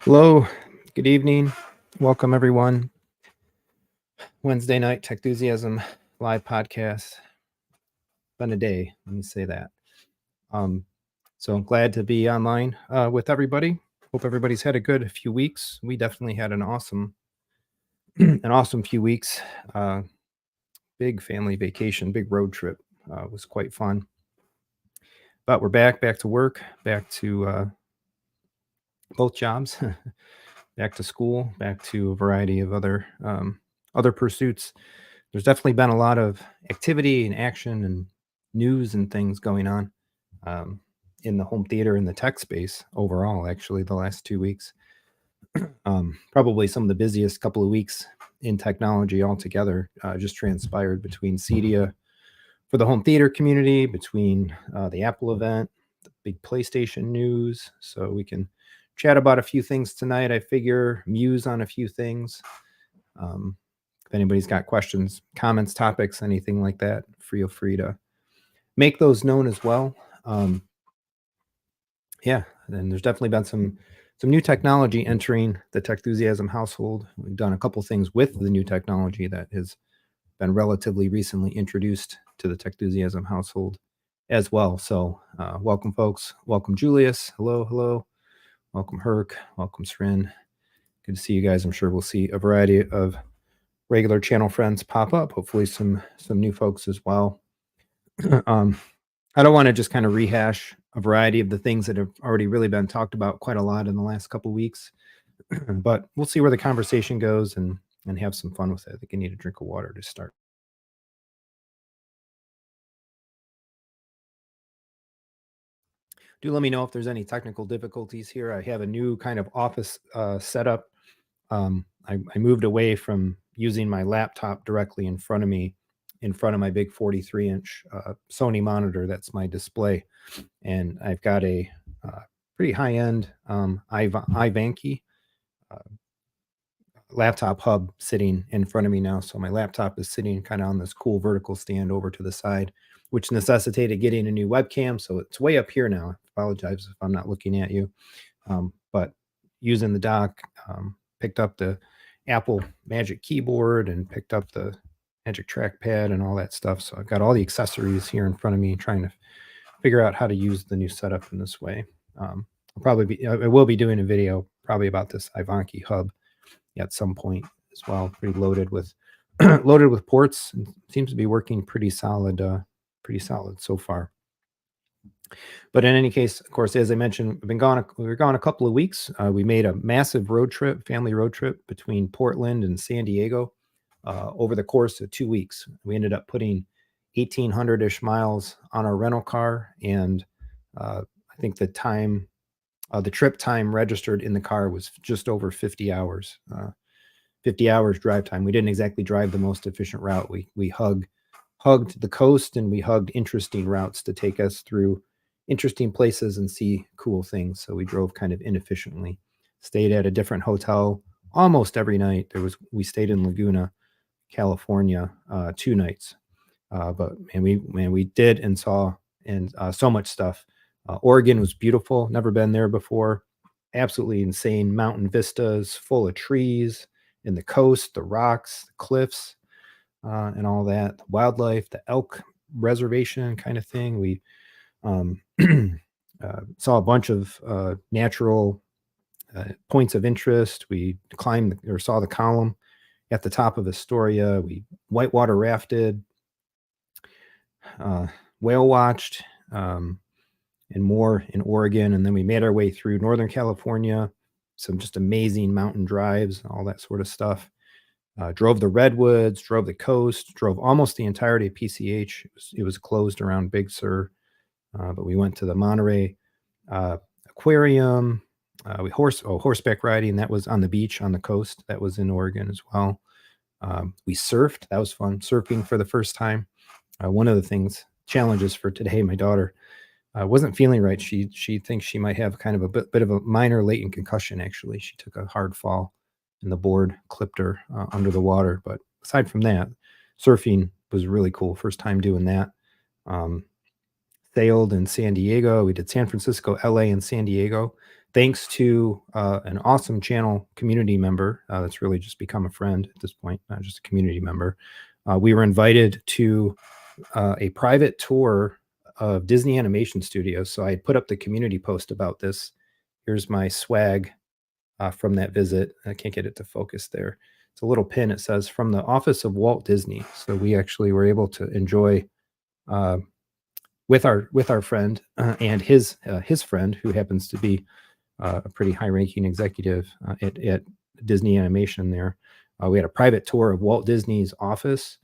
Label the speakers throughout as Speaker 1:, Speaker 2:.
Speaker 1: Hello, good evening. Welcome, everyone. Wednesday night Techthusiasm live podcast. Been a day, let me say that. So I'm glad to be online with everybody. Hope everybody's had a good few weeks. We definitely had an awesome, few weeks. Big family vacation, big road trip. Was quite fun. But we're back to work, back to both jobs. Back to school, back to a variety of other pursuits. There's definitely been a lot of activity and action and news and things going on in the home theater and the tech space overall. Actually, the last 2 weeks, probably some of the busiest couple of weeks in technology altogether, just transpired between CEDIA for the home theater community, between the Apple event, the big PlayStation news. So we can chat about a few things tonight. I figure muse on a few things. If anybody's got questions, comments, topics, anything like that, feel free to make those known as well. Yeah, and there's definitely been some new technology entering the Techthusiasm household. We've done a couple things with the new technology that has been relatively recently introduced to the Techthusiasm household as well. So welcome, folks. Welcome, Julius. Hello. Welcome, Herc. Welcome, Srin. Good to see you guys. I'm sure we'll see a variety of regular channel friends pop up. Hopefully some new folks as well. I don't want to just kind of rehash a variety of the things that have already really been talked about quite a lot in the last couple of weeks, but we'll see where the conversation goes and have some fun with it. I think I need a drink of water to start. Do let me know if there's any technical difficulties here. I have a new kind of office setup. I moved away from using my laptop directly in front of me, in front of my big 43-inch Sony monitor. That's my display. And I've got a pretty high-end iVanky laptop hub sitting in front of me now. So my laptop is sitting kind of on this cool vertical stand over to the side, which necessitated getting a new webcam. So it's way up here now. I apologize if I'm not looking at you. But using the dock, picked up the Apple Magic Keyboard and picked up the Magic Trackpad and all that stuff. So I've got all the accessories here in front of me, trying to figure out how to use the new setup in this way. I will be doing a video probably about this iVanky hub at some point as well. Pretty loaded with loaded with ports, and seems to be working pretty solid so far. But in any case, of course, as I mentioned, we were gone a couple of weeks. We made a massive family road trip between Portland and San Diego over the course of 2 weeks. We ended up putting 1,800-ish miles on our rental car, and I think the trip time registered in the car was just over 50 hours. 50 hours drive time. We didn't exactly drive the most efficient route. We hugged the coast, and we hugged interesting routes to take us through interesting places and see cool things. So we drove kind of inefficiently. Stayed at a different hotel almost every night. We stayed in Laguna, California, 2 nights. But we did and saw so much stuff. Oregon was beautiful. Never been there before. Absolutely insane mountain vistas, full of trees, and the coast, the rocks, the cliffs, and all that. The wildlife, the elk reservation kind of thing. We saw a bunch of natural points of interest. We saw the column at the top of Astoria. We whitewater rafted, whale watched, and more in Oregon. And then we made our way through Northern California, some just amazing mountain drives, all that sort of stuff. Drove the redwoods, drove the coast, drove almost the entirety of PCH. It was closed around Big Sur, but we went to the Monterey Aquarium. We horseback riding. That was on the beach on the coast. That was in Oregon as well. We surfed. That was fun. Surfing for the first time. One of the challenges for today, my daughter wasn't feeling right. She thinks she might have kind of a bit of a minor latent concussion. Actually, she took a hard fall, and the board clipped her under the water. But aside from that, surfing was really cool. First time doing that. Sailed in San Diego. We did San Francisco, LA, and San Diego. thanks to an awesome channel community member that's really just become a friend at this point, not just a community member. We were invited to a private tour of Disney Animation Studios. So I put up the community post about this. Here's my swag from that visit. I can't get it to focus there. It's a little pin. It says from the office of Walt Disney. So we actually were able to enjoy with our friend and his friend, who happens to be a pretty high-ranking executive at Disney Animation. There, we had a private tour of Walt Disney's office.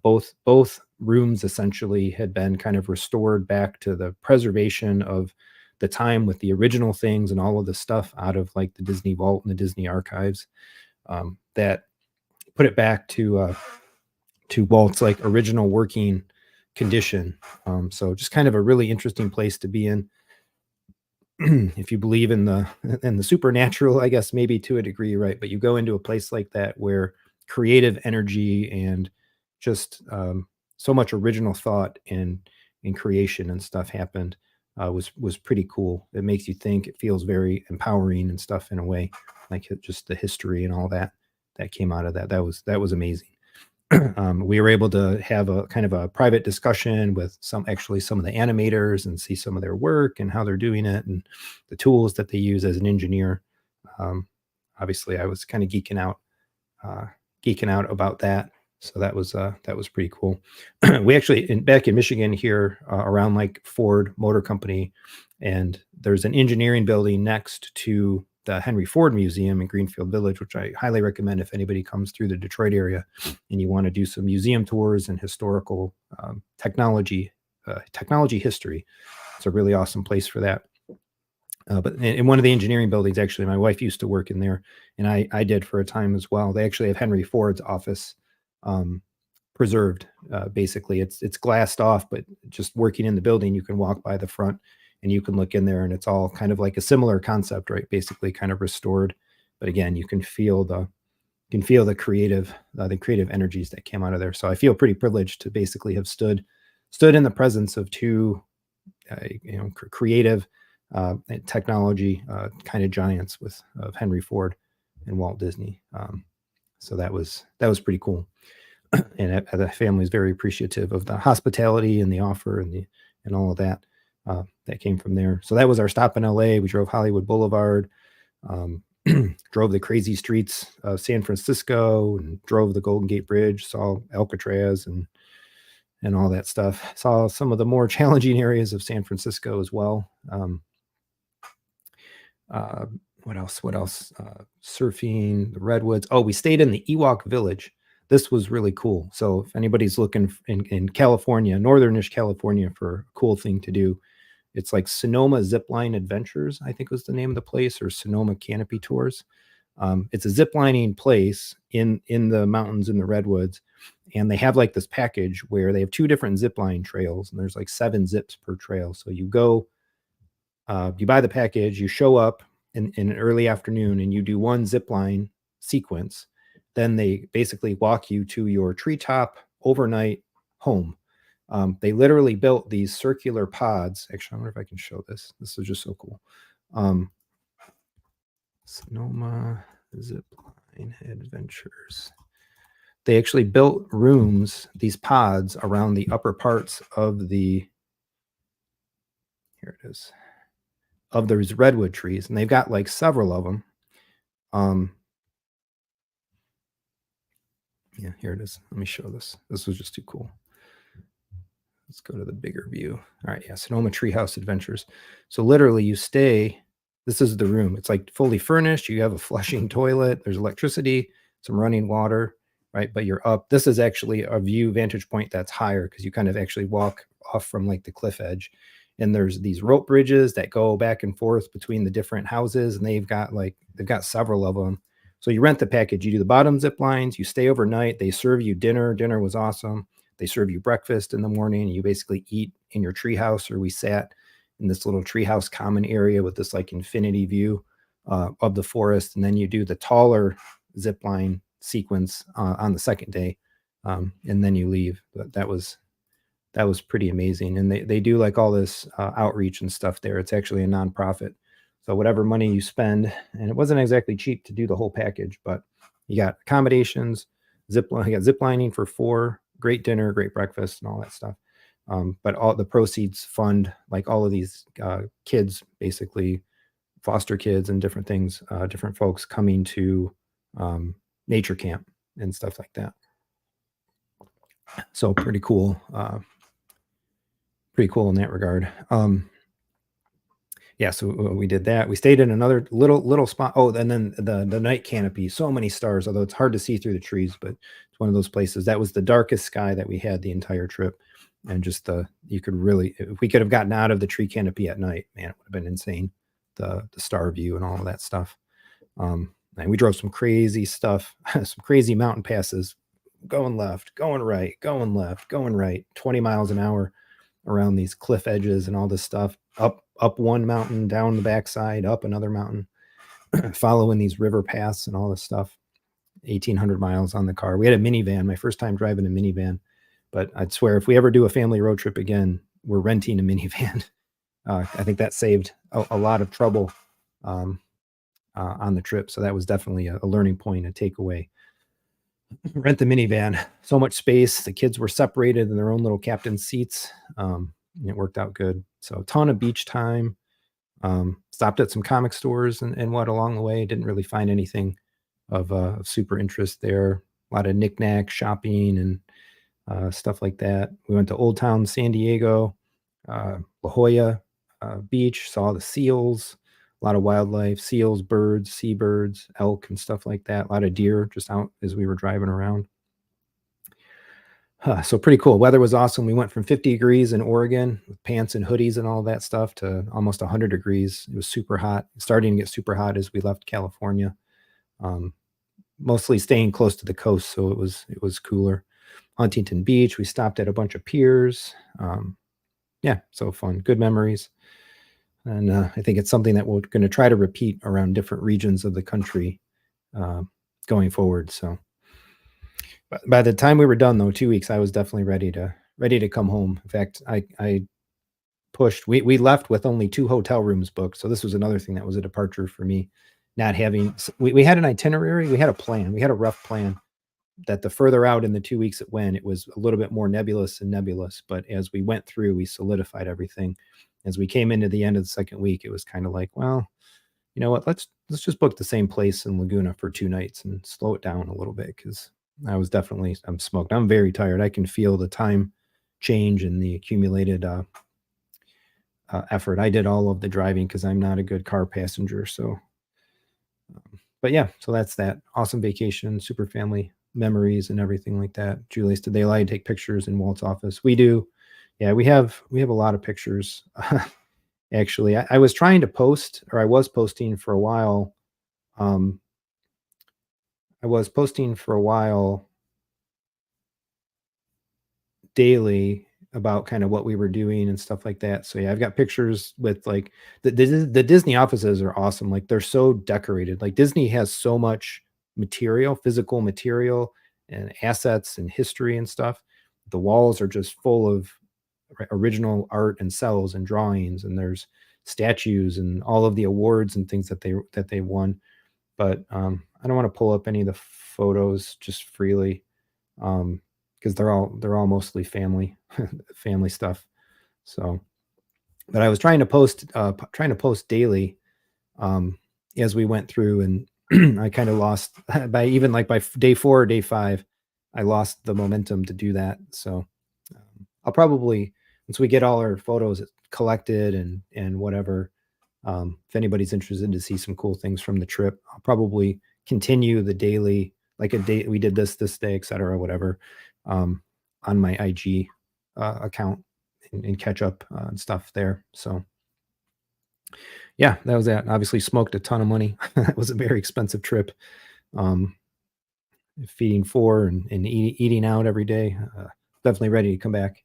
Speaker 1: Both rooms essentially had been kind of restored back to the preservation of the time with the original things and all of the stuff out of like the Disney Vault and the Disney archives that put it back to Walt's like original working condition. So just kind of a really interesting place to be in. If you believe in the supernatural, I guess maybe to a degree, right? But you go into a place like that where creative energy and just so much original thought and creation and stuff happened was pretty cool. It makes you think. It feels very empowering and stuff in a way, like just the history and all that came out of that. That was amazing. We were able to have a kind of a private discussion with some of the animators and see some of their work and how they're doing it and the tools that they use as an engineer. Obviously, I was kind of geeking out about that. So that was pretty cool. We actually back in Michigan here around like Ford Motor Company, and there's an engineering building next to the Henry Ford Museum in Greenfield Village, which I highly recommend if anybody comes through the Detroit area and you want to do some museum tours and historical technology history. It's a really awesome place for that. But in one of the engineering buildings, actually, my wife used to work in there, and I did for a time as well. They actually have Henry Ford's office preserved. Basically, it's glassed off, but just working in the building, you can walk by the front and you can look in there, and it's all kind of like a similar concept, right? Basically, kind of restored, but again, you can feel the creative energies that came out of there. So I feel pretty privileged to basically have stood in the presence of two, creative technology kind of giants of Henry Ford and Walt Disney. So that was pretty cool. And the family is very appreciative of the hospitality and the offer and all of that that came from there. So that was our stop in LA. We drove Hollywood Boulevard, drove the crazy streets of San Francisco, and drove the Golden Gate Bridge, saw Alcatraz and all that stuff. Saw some of the more challenging areas of San Francisco as well. What else? Surfing, the Redwoods. Oh, we stayed in the Ewok Village. This was really cool. So if anybody's looking in California, northernish California, for a cool thing to do, it's like Sonoma Zipline Adventures, I think was the name of the place, or Sonoma Canopy Tours. It's a ziplining place in the mountains in the Redwoods, and they have like this package where they have two different zipline trails, and there's like 7 zips per trail. So you go, you buy the package, you show up in an early afternoon, and you do one zipline sequence. Then they basically walk you to your treetop overnight home. They literally built these circular pods. Actually, I wonder if I can show this. This is just so cool. Sonoma Zipline Adventures. They actually built rooms, these pods, around the upper parts of here it is, of those redwood trees, and they've got like several of them. Yeah, here it is. Let me show this. This was just too cool. Let's go to the bigger view. All right, yeah, Sonoma Treehouse Adventures. So literally you stay, this is the room. It's like fully furnished. You have a flushing toilet. There's electricity, some running water, right? But you're up. This is actually a vantage point that's higher because you kind of actually walk off from like the cliff edge. And there's these rope bridges that go back and forth between the different houses. And they've got several of them. So you rent the package. You do the bottom zip lines. You stay overnight. They serve you dinner. Dinner was awesome. They serve you breakfast in the morning. You basically eat in your treehouse, or we sat in this little treehouse common area with this like infinity view of the forest. And then you do the taller zip line sequence on the second day, and then you leave. But that was pretty amazing. And they do like all this outreach and stuff there. It's actually a nonprofit. So whatever money you spend, and it wasn't exactly cheap to do the whole package, but you got accommodations, you got zip lining for 4, great dinner, great breakfast, and all that stuff. But all the proceeds fund like all of these kids, basically foster kids and different things, different folks coming to nature camp and stuff like that. So pretty cool in that regard. Yeah, so we did that. We stayed in another little spot. Oh, and then the night canopy, so many stars, although it's hard to see through the trees, but it's one of those places that was the darkest sky that we had the entire trip. And just you could really, if we could have gotten out of the tree canopy at night, man, it would have been insane. The star view and all of that stuff. And we drove some crazy stuff, some crazy mountain passes, going left, going right, going left, going right, 20 miles an hour around these cliff edges and all this stuff, up one mountain, down the backside, up another mountain, following these river paths and all this stuff. 1,800 miles on the car. We had a minivan, my first time driving a minivan, but I'd swear if we ever do a family road trip again, we're renting a minivan. I think that saved a lot of trouble on the trip. So that was definitely a learning point, a takeaway. Rent the minivan, so much space. The kids were separated in their own little captain seats. It worked out good. So a ton of beach time. Stopped at some comic stores and what along the way. Didn't really find anything of super interest there. A lot of knickknack shopping and stuff like that. We went to Old Town San Diego, La Jolla Beach, saw the seals, a lot of wildlife, seals, birds, seabirds, elk, and stuff like that. A lot of deer just out as we were driving around. So pretty cool. Weather was awesome. We went from 50 degrees in Oregon with pants and hoodies and all that stuff to almost 100 degrees. It was super hot, starting to get super hot as we left California. Mostly staying close to the coast, so it was cooler. Huntington Beach, we stopped at a bunch of piers. Yeah, so fun, good memories. And I think it's something that we're going to try to repeat around different regions of the country going forward. So by the time we were done, though, 2 weeks, I was definitely ready to come home. In fact, I pushed. We left with only 2 hotel rooms booked, so this was another thing that was a departure for me. Not having, we had an itinerary, we had a plan, we had a rough plan. That the further out in the 2 weeks it went, it was a little bit more nebulous. But as we went through, we solidified everything. As we came into the end of the second week, it was kind of like, well, you know what? Let's just book the same place in Laguna for 2 nights and slow it down a little bit, because I'm smoked. I'm very tired. I can feel the time change and the accumulated effort. I did all of the driving because I'm not a good car passenger. So, but yeah, so that's that. Awesome vacation, super family memories and everything like that. Julius, did they allow you to take pictures in Walt's office? We do. Yeah, we have a lot of pictures. Actually, I was trying to post, or I was posting for a while. Daily about kind of what we were doing and stuff like that. So yeah, I've got pictures with like the Disney offices are awesome. Like they're so decorated. Like Disney has so much material, physical material and assets and history and stuff. The walls are just full of original art and cells and drawings, and there's statues and all of the awards and things that they won. But I don't want to pull up any of the photos just freely. Because they're all mostly family stuff. So, but I was trying to post daily as we went through, and I kind of lost by day 4 or day 5, I lost the momentum to do that. So I'll probably, once we get all our photos collected and whatever, if anybody's interested to see some cool things from the trip, I'll probably continue the daily, like a day we did this day, etc., whatever, on my IG account and catch up and stuff there. So yeah, that was that. Obviously smoked a ton of money. It was a very expensive trip. Feeding 4 and eating out every day. Definitely ready to come back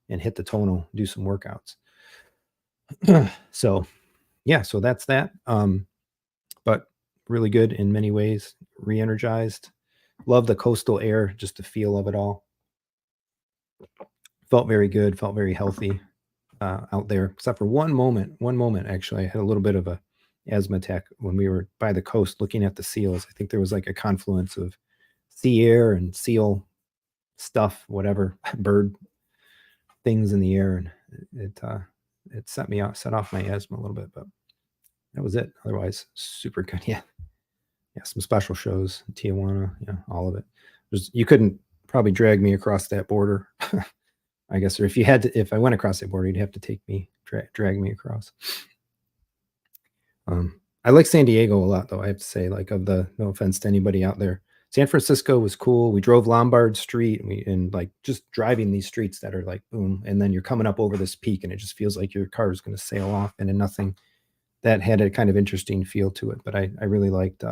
Speaker 1: and hit the tonal, do some workouts. So yeah, so that's that. But really good in many ways, re-energized. Love the coastal air, just the feel of it all. Felt very good, felt very healthy out there, except for one moment actually. I had a little bit of a asthma attack when we were by the coast looking at the seals. I think there was like a confluence of sea air and seal stuff, whatever, bird things in the air, and it set off my asthma a little bit, but that was it. Otherwise, super good. Yeah, some special shows, Tijuana, yeah, all of it. You couldn't probably drag me across that border, I guess, or if I went across that border, you'd have to drag me across. I like San Diego a lot, though. I have to say, like, no offense to anybody out there, San Francisco was cool. We drove Lombard Street, and like just driving these streets that are like boom, and then you're coming up over this peak, and it just feels like your car is going to sail off, and then nothing. That had a kind of interesting feel to it. But I really liked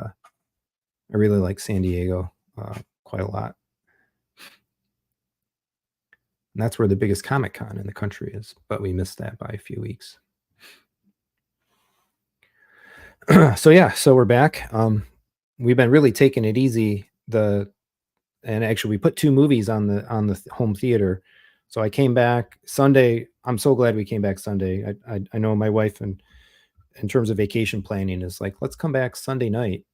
Speaker 1: San Diego quite a lot, and that's where the biggest Comic-Con in the country is. But we missed that by a few weeks. So yeah, so we're back. We've been really taking it easy. And actually we put 2 movies on the home theater. So I came back Sunday. I'm so glad we came back Sunday. I know my wife, and in terms of vacation planning, is like, let's come back Sunday night,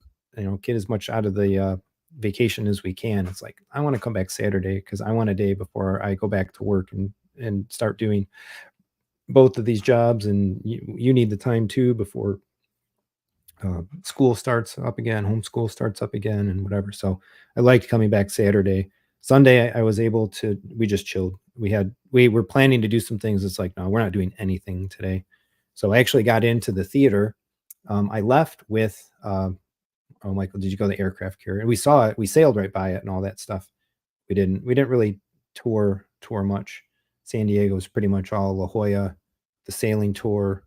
Speaker 1: get as much out of the vacation as we can. It's like, I want to come back Saturday because I want a day before I go back to work and start doing both of these jobs. And you need the time too before school starts up again, homeschool starts up again, and whatever. So I liked coming back Saturday. Sunday, I was able to. We just chilled. We were planning to do some things. It's like, no, we're not doing anything today. So I actually got into the theater. I left with. Oh, Michael, did you go to the aircraft carrier? We saw it. We sailed right by it and all that stuff. We didn't really tour much. San Diego was pretty much all La Jolla, the sailing tour.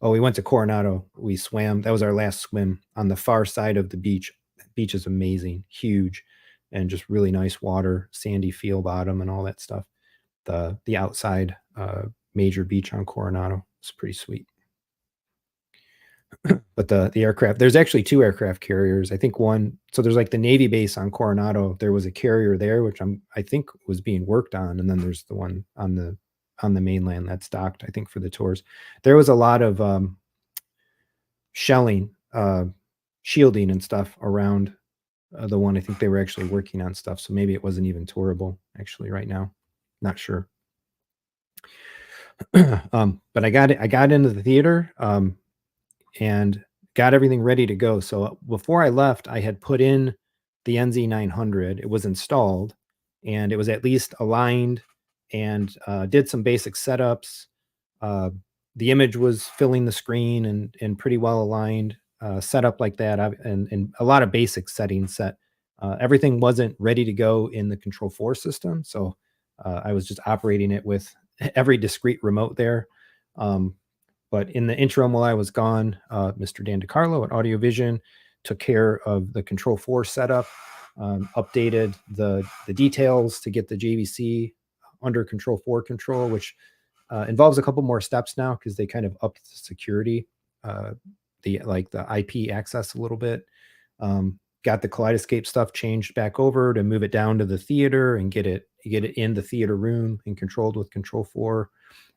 Speaker 1: Oh, we went to Coronado. We swam. That was our last swim on the far side of the beach. The beach is amazing, huge, and just really nice water, sandy feel bottom, and all that stuff. The outside major beach on Coronado is pretty sweet. But the aircraft, there's actually 2 aircraft carriers. I think one. So there's like the Navy base on Coronado. There was a carrier there, which I think was being worked on, and then there's the one on the mainland that's docked, I think, for the tours. There was a lot of shelling, shielding and stuff around the one. I think they were actually working on stuff, so maybe it wasn't even tourable actually right now. Not sure. But I got into the theater and got everything ready to go. So before I left, I had put in the NZ900. It was installed, and it was at least aligned, and did some basic setups. The image was filling the screen and pretty well aligned, set up like that, and a lot of basic settings set. Everything wasn't ready to go in the Control 4 system, so I was just operating it with every discrete remote there. But in the interim, while I was gone, Mr. Dan DiCarlo at Audio Vision took care of the Control 4 setup, updated the details to get the JVC under Control 4 control, which involves a couple more steps now because they kind of upped the security, the IP access a little bit. Got the Kaleidescape stuff changed back over to move it down to the theater and get it in the theater room and controlled with Control 4.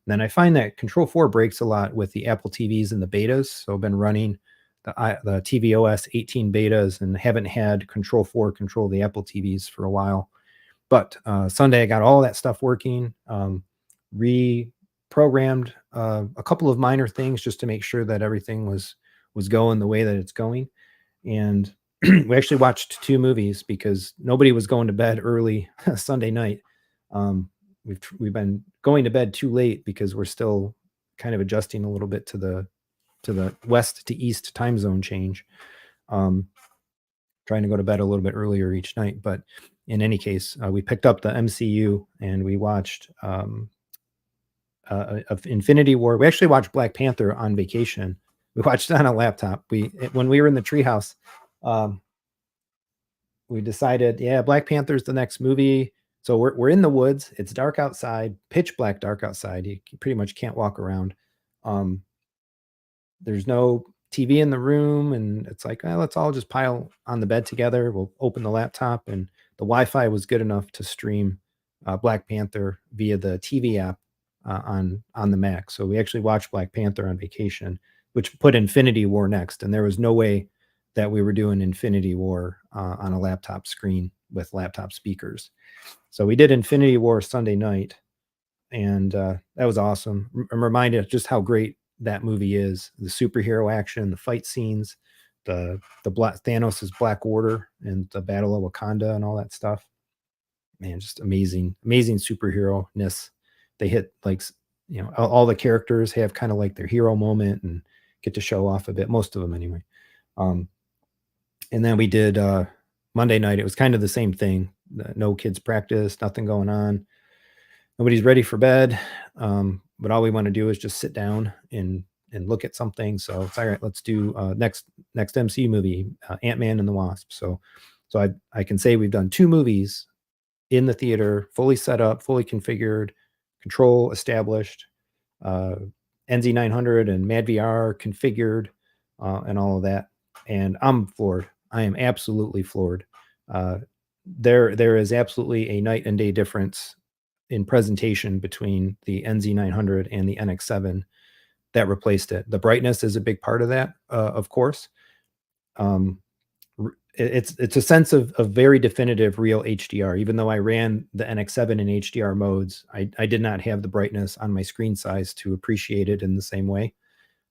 Speaker 1: And then I find that Control 4 breaks a lot with the Apple TVs and the betas. So I've been running the tvOS 18 betas and haven't had Control 4 control the Apple TVs for a while. But Sunday I got all that stuff working, reprogrammed a couple of minor things just to make sure that everything was going the way that it's going. And we actually watched 2 movies because nobody was going to bed early Sunday night. We've been going to bed too late because we're still kind of adjusting a little bit to the west to east time zone change. Trying to go to bed a little bit earlier each night, but in any case, we picked up the MCU and we watched of Infinity War. We actually watched Black Panther on vacation. We watched it on a laptop. When we were in the treehouse, we decided, yeah, Black Panther's the next movie. So we're in the woods. It's dark outside, pitch black dark outside. You pretty much can't walk around. There's no TV in the room, and it's like, let's all just pile on the bed together. We'll open the laptop, and the Wi-Fi was good enough to stream Black Panther via the TV app on the Mac. So we actually watched Black Panther on vacation. It which put Infinity War next, and there was no way that we were doing Infinity War on a laptop screen with laptop speakers. So we did Infinity War Sunday night, and that was awesome. I'm reminded just how great that movie is. The superhero action, the fight scenes, the Black Thanos' Black Order, and the Battle of Wakanda, and all that stuff. Man, just amazing, amazing superhero ness. They hit like all the characters have kind of like their hero moment and get to show off a bit. Most of them anyway. Um, and then we did Monday night. It was kind of the same thing. No kids practice, nothing going on. Nobody's ready for bed. But all we want to do is just sit down and look at something. So it's all right. Let's do next MCU movie, Ant-Man and the Wasp. So I can say we've done 2 movies in the theater, fully set up, fully configured, control established, NZ900 and MadVR configured, and all of that. And I'm floored. I am absolutely floored. There is absolutely a night and day difference in presentation between the NZ900 and the NX7 that replaced it. The brightness is a big part of that, of course. It's a sense of very definitive real HDR. Even though I ran the NX7 in HDR modes, I did not have the brightness on my screen size to appreciate it in the same way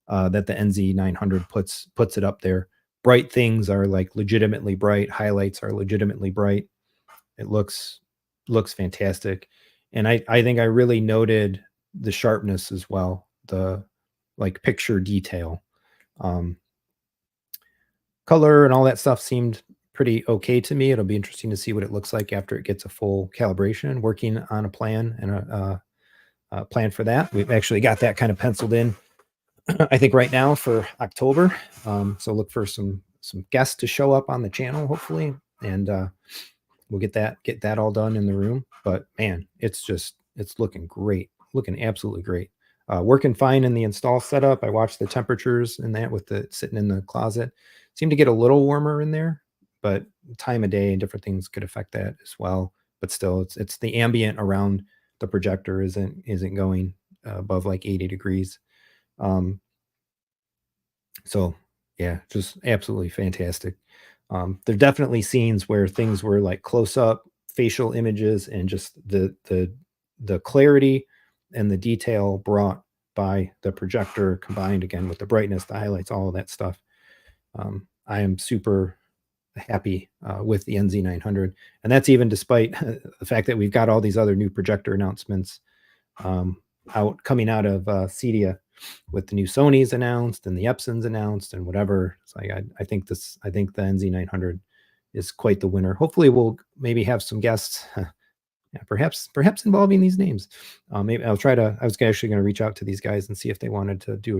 Speaker 1: that the NZ900 puts it up there. Bright things are like legitimately bright. Highlights are legitimately bright. It looks fantastic. And I think I really noted the sharpness as well, the like picture detail. Color and all that stuff seemed pretty okay to me. It'll be interesting to see what it looks like after it gets a full calibration. Working on a plan and a plan for that. We've actually got that kind of penciled in, I think, right now for October. So look for some guests to show up on the channel, hopefully, and we'll get that all done in the room. But man, it's looking great, looking absolutely great. Working fine in the install setup. I watched the temperatures in that with the sitting in the closet. Seemed to get a little warmer in there, but time of day and different things could affect that as well. But still, it's the ambient around the projector isn't going above like 80 degrees. So yeah, just absolutely fantastic. There are definitely scenes where things were like close up facial images and just the clarity and the detail brought by the projector combined again with the brightness, the highlights, all of that stuff. I am super happy with the NZ900, and that's even despite the fact that we've got all these other new projector announcements coming out of CEDIA, with the new Sonys announced and the Epsons announced and whatever. It's like I think the NZ900 is quite the winner. Hopefully, we'll maybe have some guests. Yeah, perhaps involving these names. Maybe I'll try to. I was actually going to reach out to these guys and see if they wanted to do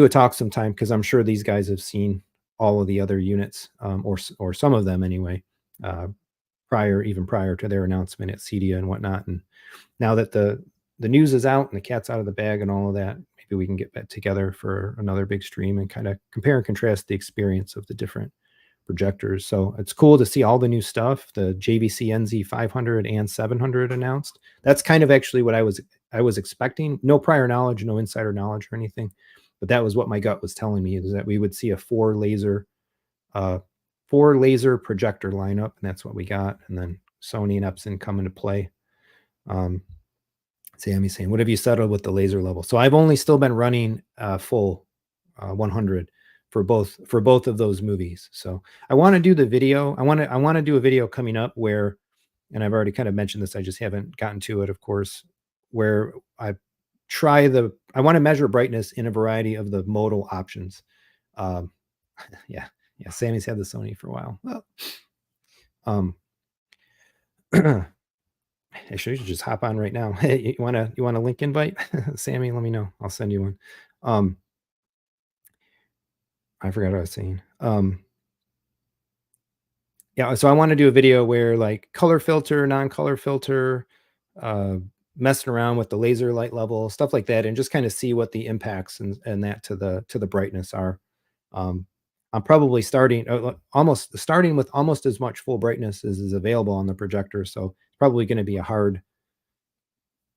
Speaker 1: a talk sometime, because I'm sure these guys have seen all of the other units, or some of them anyway, even prior to their announcement at CEDIA and whatnot. And now that the news is out and the cat's out of the bag and all of that, maybe we can get back together for another big stream and kind of compare and contrast the experience of the different projectors. So it's cool to see all the new stuff. The JVC NZ500 and 700 announced. That's kind of actually what I was expecting. No prior knowledge, no insider knowledge or anything, but that was what my gut was telling me, is that we would see a 4 laser projector lineup, and that's what we got. And then Sony and Epson come into play. Sammy's saying, what have you settled with the laser level? So I've only still been running full 100 for both of those movies. So I want to do the video. I want to do a video coming up where, and I've already kind of mentioned this, I just haven't gotten to it, of course, where I want to measure brightness in a variety of the modal options. Yeah, Sammy's had the Sony for a while. Well, actually, you should just hop on right now. Hey, you want a link invite? Sammy, let me know. I'll send you one. I forgot what I was saying. Yeah, so I want to do a video where like color filter, non-color filter, messing around with the laser light level, stuff like that, and just kind of see what the impacts and that to the brightness are. I'm probably starting with almost as much full brightness as is available on the projector, so it's probably going to be a hard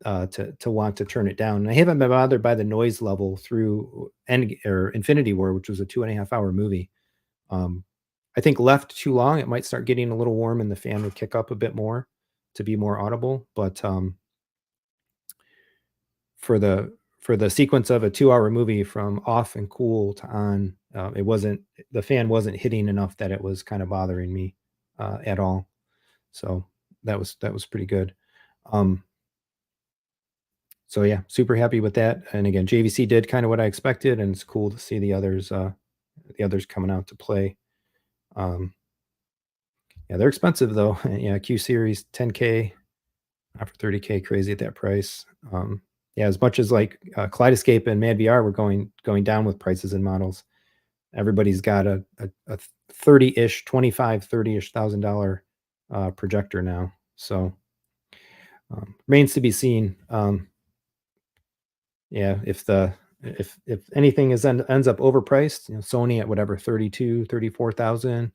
Speaker 1: to want to turn it down. And I haven't been bothered by the noise level through End or Infinity War, which was a 2.5 hour movie. Um, I think left too long, it might start getting a little warm and the fan would kick up a bit more to be more audible. But for the sequence of a 2 hour movie from off and cool to on, it wasn't the fan wasn't hitting enough that it was kind of bothering me at all. So that was pretty good. Um, so yeah, super happy with that. And again, JVC did kind of what I expected, and it's cool to see the others coming out to play. Um, yeah, they're expensive though. Yeah, Q series 10K, not for 30K, crazy at that price. Yeah, as much as like Kaleidescape and MadVR were going down with prices and models. Everybody's got a 30-ish, 25, 30-ish $1,000 projector now. So remains to be seen. Yeah, if anything ends up overpriced, Sony at whatever 32, 34,000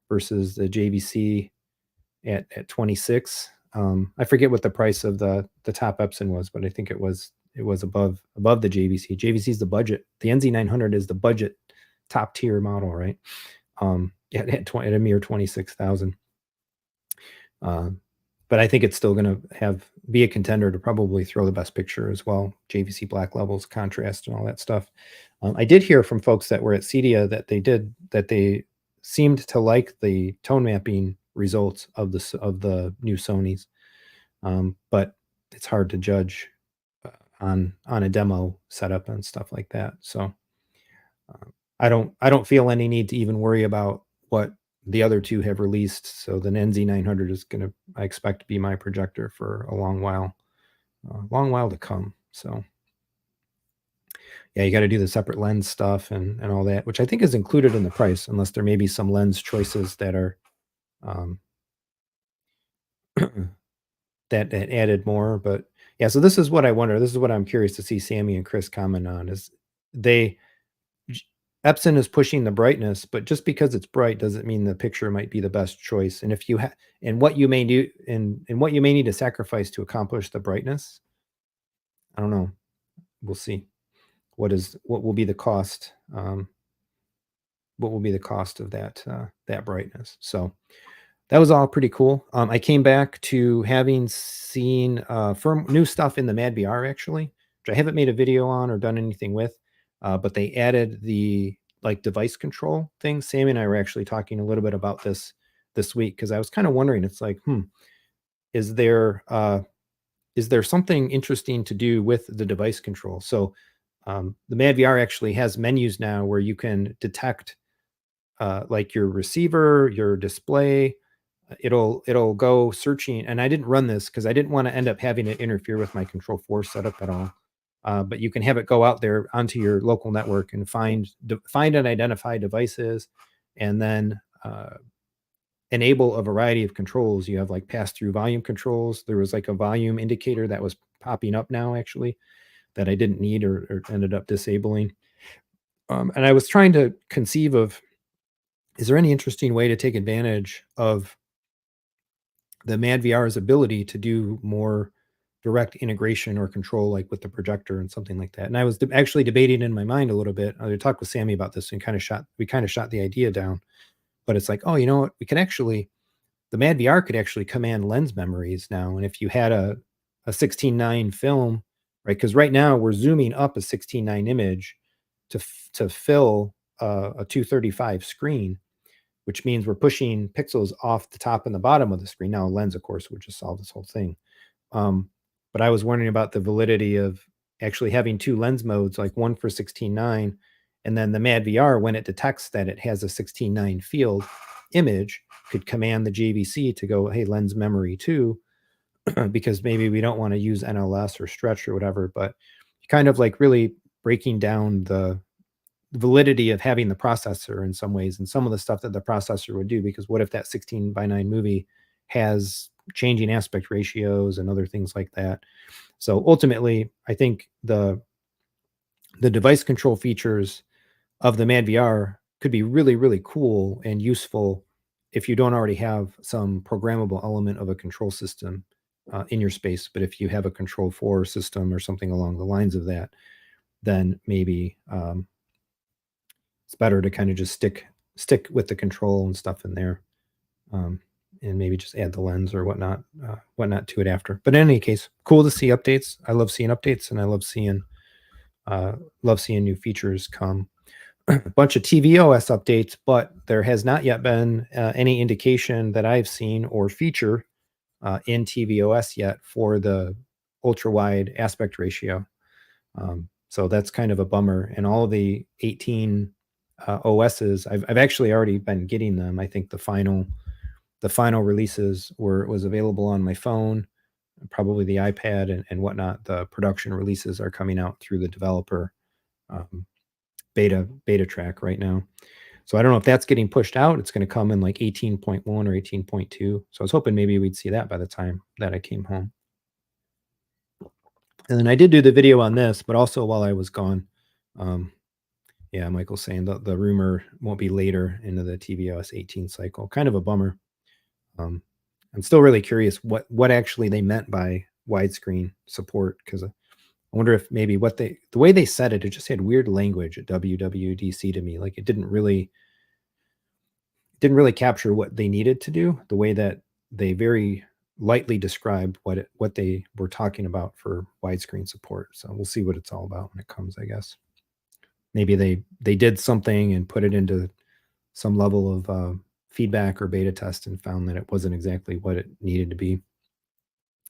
Speaker 1: versus the JVC at 26. I forget what the price of the top Epson was, but I think it was above the JVC. JVC is the budget. The NZ900 is the budget top tier model, right? Yeah, at a mere 26,000. But I think it's still going to be a contender to probably throw the best picture as well. JVC black levels, contrast, and all that stuff. I did hear from folks that were at CEDIA that they seemed to like the tone mapping results of the new Sonys, but it's hard to judge on a demo setup and stuff like that. So I don't feel any need to even worry about what the other two have released. So the NZ900 is going to, I expect, to be my projector for a long while to come. So yeah, you got to do the separate lens stuff and all that, which I think is included in the price, unless there may be some lens choices that are that added more. But yeah, so this is what I wonder. This is what I'm curious to see Sammy and Chris comment on. Is they Epson is pushing the brightness, but just because it's bright doesn't mean the picture might be the best choice. And if you and what you may do and what you may need to sacrifice to accomplish the brightness, I don't know. We'll see. What will be the cost? What will be the cost of that brightness? So that was all pretty cool. I came back to having seen new stuff in the MadVR actually, which I haven't made a video on or done anything with, but they added the like device control thing. Sammy and I were actually talking a little bit about this week because I was kind of wondering. It's like, is there something interesting to do with the device control? So the MadVR actually has menus now where you can detect like your receiver, your display. It'll go searching, and I didn't run this because I didn't want to end up having it interfere with my Control 4 setup at all. But you can have it go out there onto your local network and find and identify devices, and then enable a variety of controls. You have like pass-through volume controls. There was like a volume indicator that was popping up now actually that I didn't need or ended up disabling. And I was trying to conceive of, is there any interesting way to take advantage of the MadVR's ability to do more direct integration or control, like with the projector and something like that. And I was actually debating in my mind a little bit. I talked with Sammy about this and we kind of shot the idea down. But it's like, oh, you know what? The MadVR could actually command lens memories now. And if you had a 16:9 film, right? Because right now we're zooming up a 16:9 image to fill a 235 screen, which means we're pushing pixels off the top and the bottom of the screen. Now, a lens, of course, would just solve this whole thing. But I was wondering about the validity of actually having two lens modes, like one for 16:9, and then the MadVR, when it detects that it has a 16:9 field image, could command the JVC to go, hey, lens memory too, because maybe we don't want to use NLS or stretch or whatever, but kind of like really breaking down the validity of having the processor in some ways and some of the stuff that the processor would do. Because what if that 16:9 movie has changing aspect ratios and other things like that? So ultimately, I think the device control features of the MadVR could be really, really cool and useful if you don't already have some programmable element of a control system in your space. But if you have a Control 4 system or something along the lines of that, then maybe it's better to kind of just stick with the control and stuff in there, and maybe just add the lens or whatnot to it after. But in any case, cool to see updates. I love seeing updates, and I love seeing new features come. A bunch of tvOS updates, but there has not yet been any indication that I've seen or feature in tvOS yet for the ultra wide aspect ratio. So that's kind of a bummer. And all of the 18 OSs, I've actually already been getting them. I think the final releases was available on my phone, probably the iPad and whatnot. The production releases are coming out through the developer beta track right now. So I don't know if that's getting pushed out. It's going to come in like 18.1 or 18.2. So I was hoping maybe we'd see that by the time that I came home. And then I did do the video on this, but also while I was gone, yeah, Michael's saying the rumor won't be later into the tvOS 18 cycle. Kind of a bummer. I'm still really curious what actually they meant by widescreen support, because I wonder if maybe the way they said it just had weird language at WWDC to me. Like it didn't really capture what they needed to do, the way that they very lightly described what they were talking about for widescreen support. So we'll see what it's all about when it comes, I guess. Maybe they did something and put it into some level of feedback or beta test and found that it wasn't exactly what it needed to be.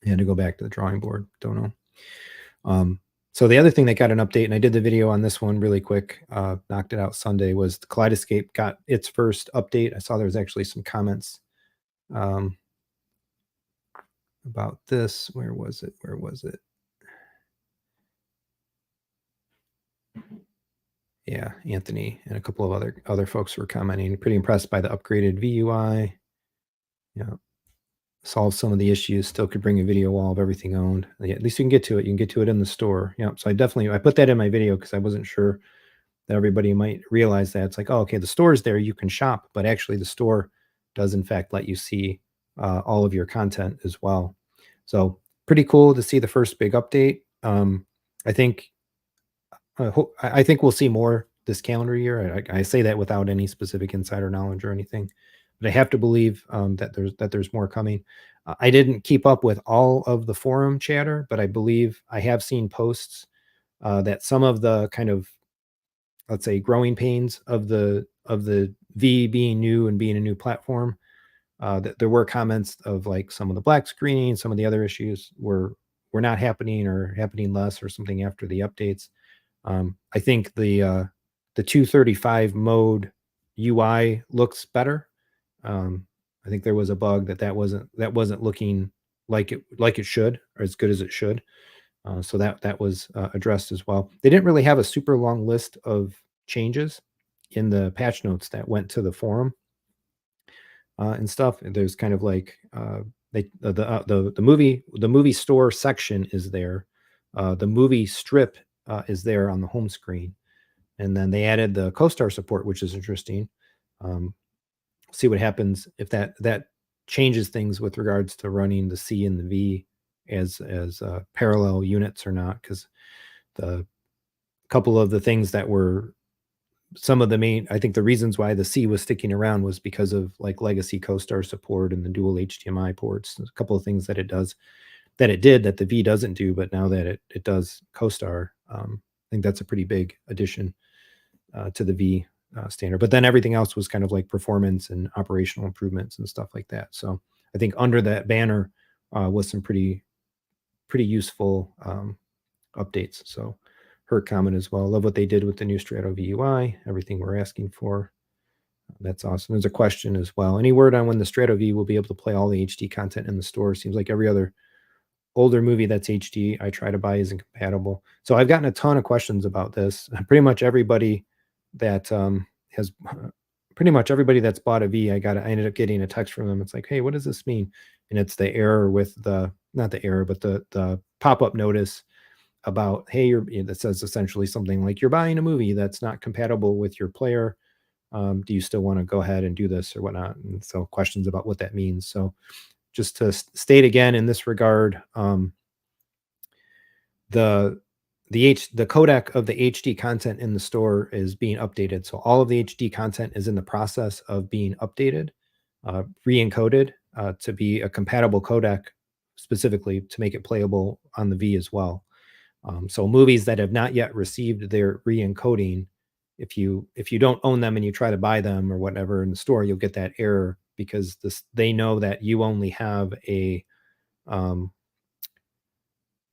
Speaker 1: They had to go back to the drawing board. Don't know. So the other thing that got an update, and I did the video on this one really quick, knocked it out Sunday, was the Kaleidescape got its first update. I saw there was actually some comments about this. Where was it? Yeah, Anthony and a couple of other folks were commenting. Pretty impressed by the upgraded VUI. Yeah, solve some of the issues. Still could bring a video wall of everything owned. Yeah, at least you can get to it. You can get to it in the store. Yeah, so I put that in my video because I wasn't sure that everybody might realize that. It's like, oh, okay, the store's there, you can shop, but actually the store does in fact let you see all of your content as well. So pretty cool to see the first big update. I think we'll see more this calendar year. I say that without any specific insider knowledge or anything, but I have to believe that there's more coming. I didn't keep up with all of the forum chatter, but I believe I have seen posts that some of the kind of, let's say, growing pains of the V being new and being a new platform, that there were comments of like some of the black screening, some of the other issues were not happening or happening less or something after the updates. I think the 235 mode UI looks better. I think there was a bug that wasn't looking like it should, or as good as it should. So that was addressed as well. They didn't really have a super long list of changes in the patch notes that went to the forum and stuff. There's kind of like the movie store section is there. The movie strip is there on the home screen, and then they added the co-star support, which is interesting. See what happens if that changes things with regards to running the C and the V as parallel units or not, because the couple of the things that were some of the main, I think the reasons why the C was sticking around was because of like legacy co-star support and the dual HDMI ports. There's a couple of things that it did that the V doesn't do, but now that it does co-star, I think that's a pretty big addition to the V standard. But then everything else was kind of like performance and operational improvements and stuff like that. So I think under that banner was some pretty useful updates. So her comment as well. Love what they did with the new Strato VUI. Everything we're asking for. That's awesome. There's a question as well. Any word on when the Strato V will be able to play all the HD content in the store? Seems like every other older movie that's HD I try to buy isn't compatible. So I've gotten a ton of questions about this. Pretty much everybody that that's bought a V, I ended up getting a text from them. It's like, hey, what does this mean? And it's the error with not the error, but the pop-up notice about, hey, that says essentially something like, you're buying a movie that's not compatible with your player. Do you still want to go ahead and do this or whatnot? And so questions about what that means. So just to state again in this regard, the codec of the HD content in the store is being updated. So all of the HD content is in the process of being updated, re-encoded to be a compatible codec, specifically to make it playable on the V as well. So movies that have not yet received their re-encoding, if you don't own them and you try to buy them or whatever in the store, you'll get that error because they know that you only have a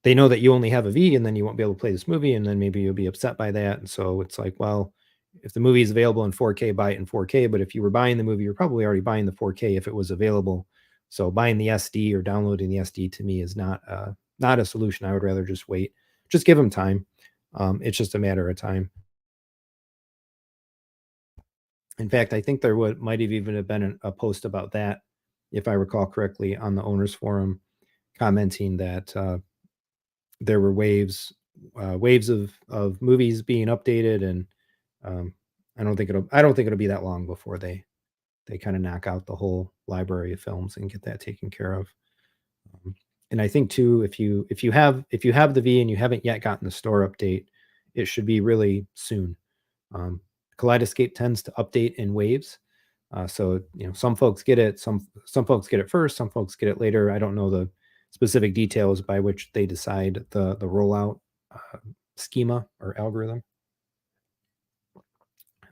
Speaker 1: they know that you only have a V, and then you won't be able to play this movie, and then maybe you'll be upset by that. And so it's like, well, if the movie is available in 4K, buy it in 4K. But if you were buying the movie, you're probably already buying the 4K if it was available. So buying the SD or downloading the SD to me is not a solution. I would rather just wait. Just give them time. It's just a matter of time. In fact, I think there might have even have been a post about that, if I recall correctly, on the owners forum, commenting that there were waves of movies being updated, and I don't think it'll be that long before they kind of knock out the whole library of films and get that taken care of. And I think too, if you have the V and you haven't yet gotten the store update, it should be really soon. Kaleidescape tends to update in waves. So some folks get it, some folks get it first, some folks get it later. I don't know the specific details by which they decide the rollout schema or algorithm.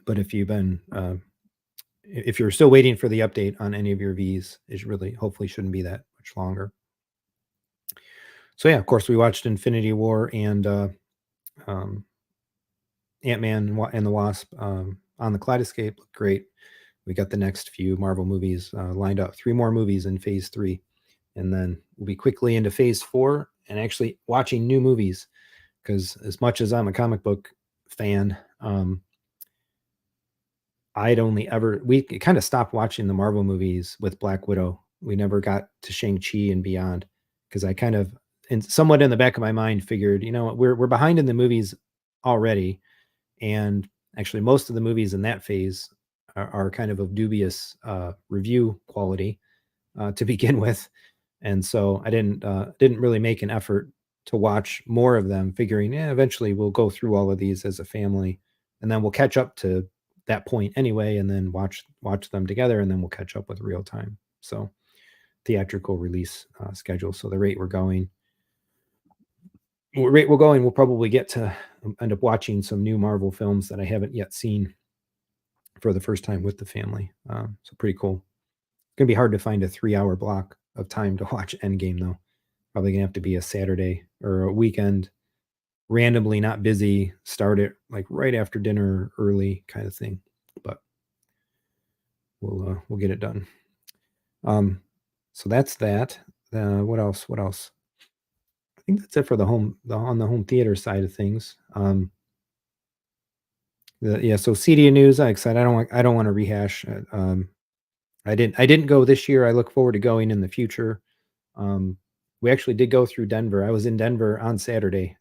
Speaker 1: But if you're still waiting for the update on any of your Vs, it really hopefully shouldn't be that much longer. So yeah, of course, we watched Infinity War and Ant-Man and the Wasp on the Kaleidescape. Looked great. We got the next few Marvel movies lined up. 3 more movies in Phase 3. And then we'll be quickly into Phase 4 and actually watching new movies. Because as much as I'm a comic book fan, we kind of stopped watching the Marvel movies with Black Widow. We never got to Shang-Chi and beyond. Because I kind of, and somewhat in the back of my mind, figured, we're behind in the movies already. And actually, most of the movies in that phase are kind of dubious review quality to begin with, and so I didn't really make an effort to watch more of them, figuring, eventually we'll go through all of these as a family, and then we'll catch up to that point anyway, and then watch them together, and then we'll catch up with real time. So theatrical release schedule. So the rate we're going, we'll probably get to end up watching some new Marvel films that I haven't yet seen for the first time with the family. So pretty cool. It's gonna be hard to find a 3-hour block of time to watch Endgame though. Probably gonna have to be a Saturday or a weekend, randomly not busy, start it like right after dinner, early kind of thing. But we'll get it done. So that's that. What else? I think that's it for on the home theater side of things. So CEDIA news. Like I said, I don't want to rehash. I didn't go this year. I look forward to going in the future. We actually did go through Denver. I was in Denver on Saturday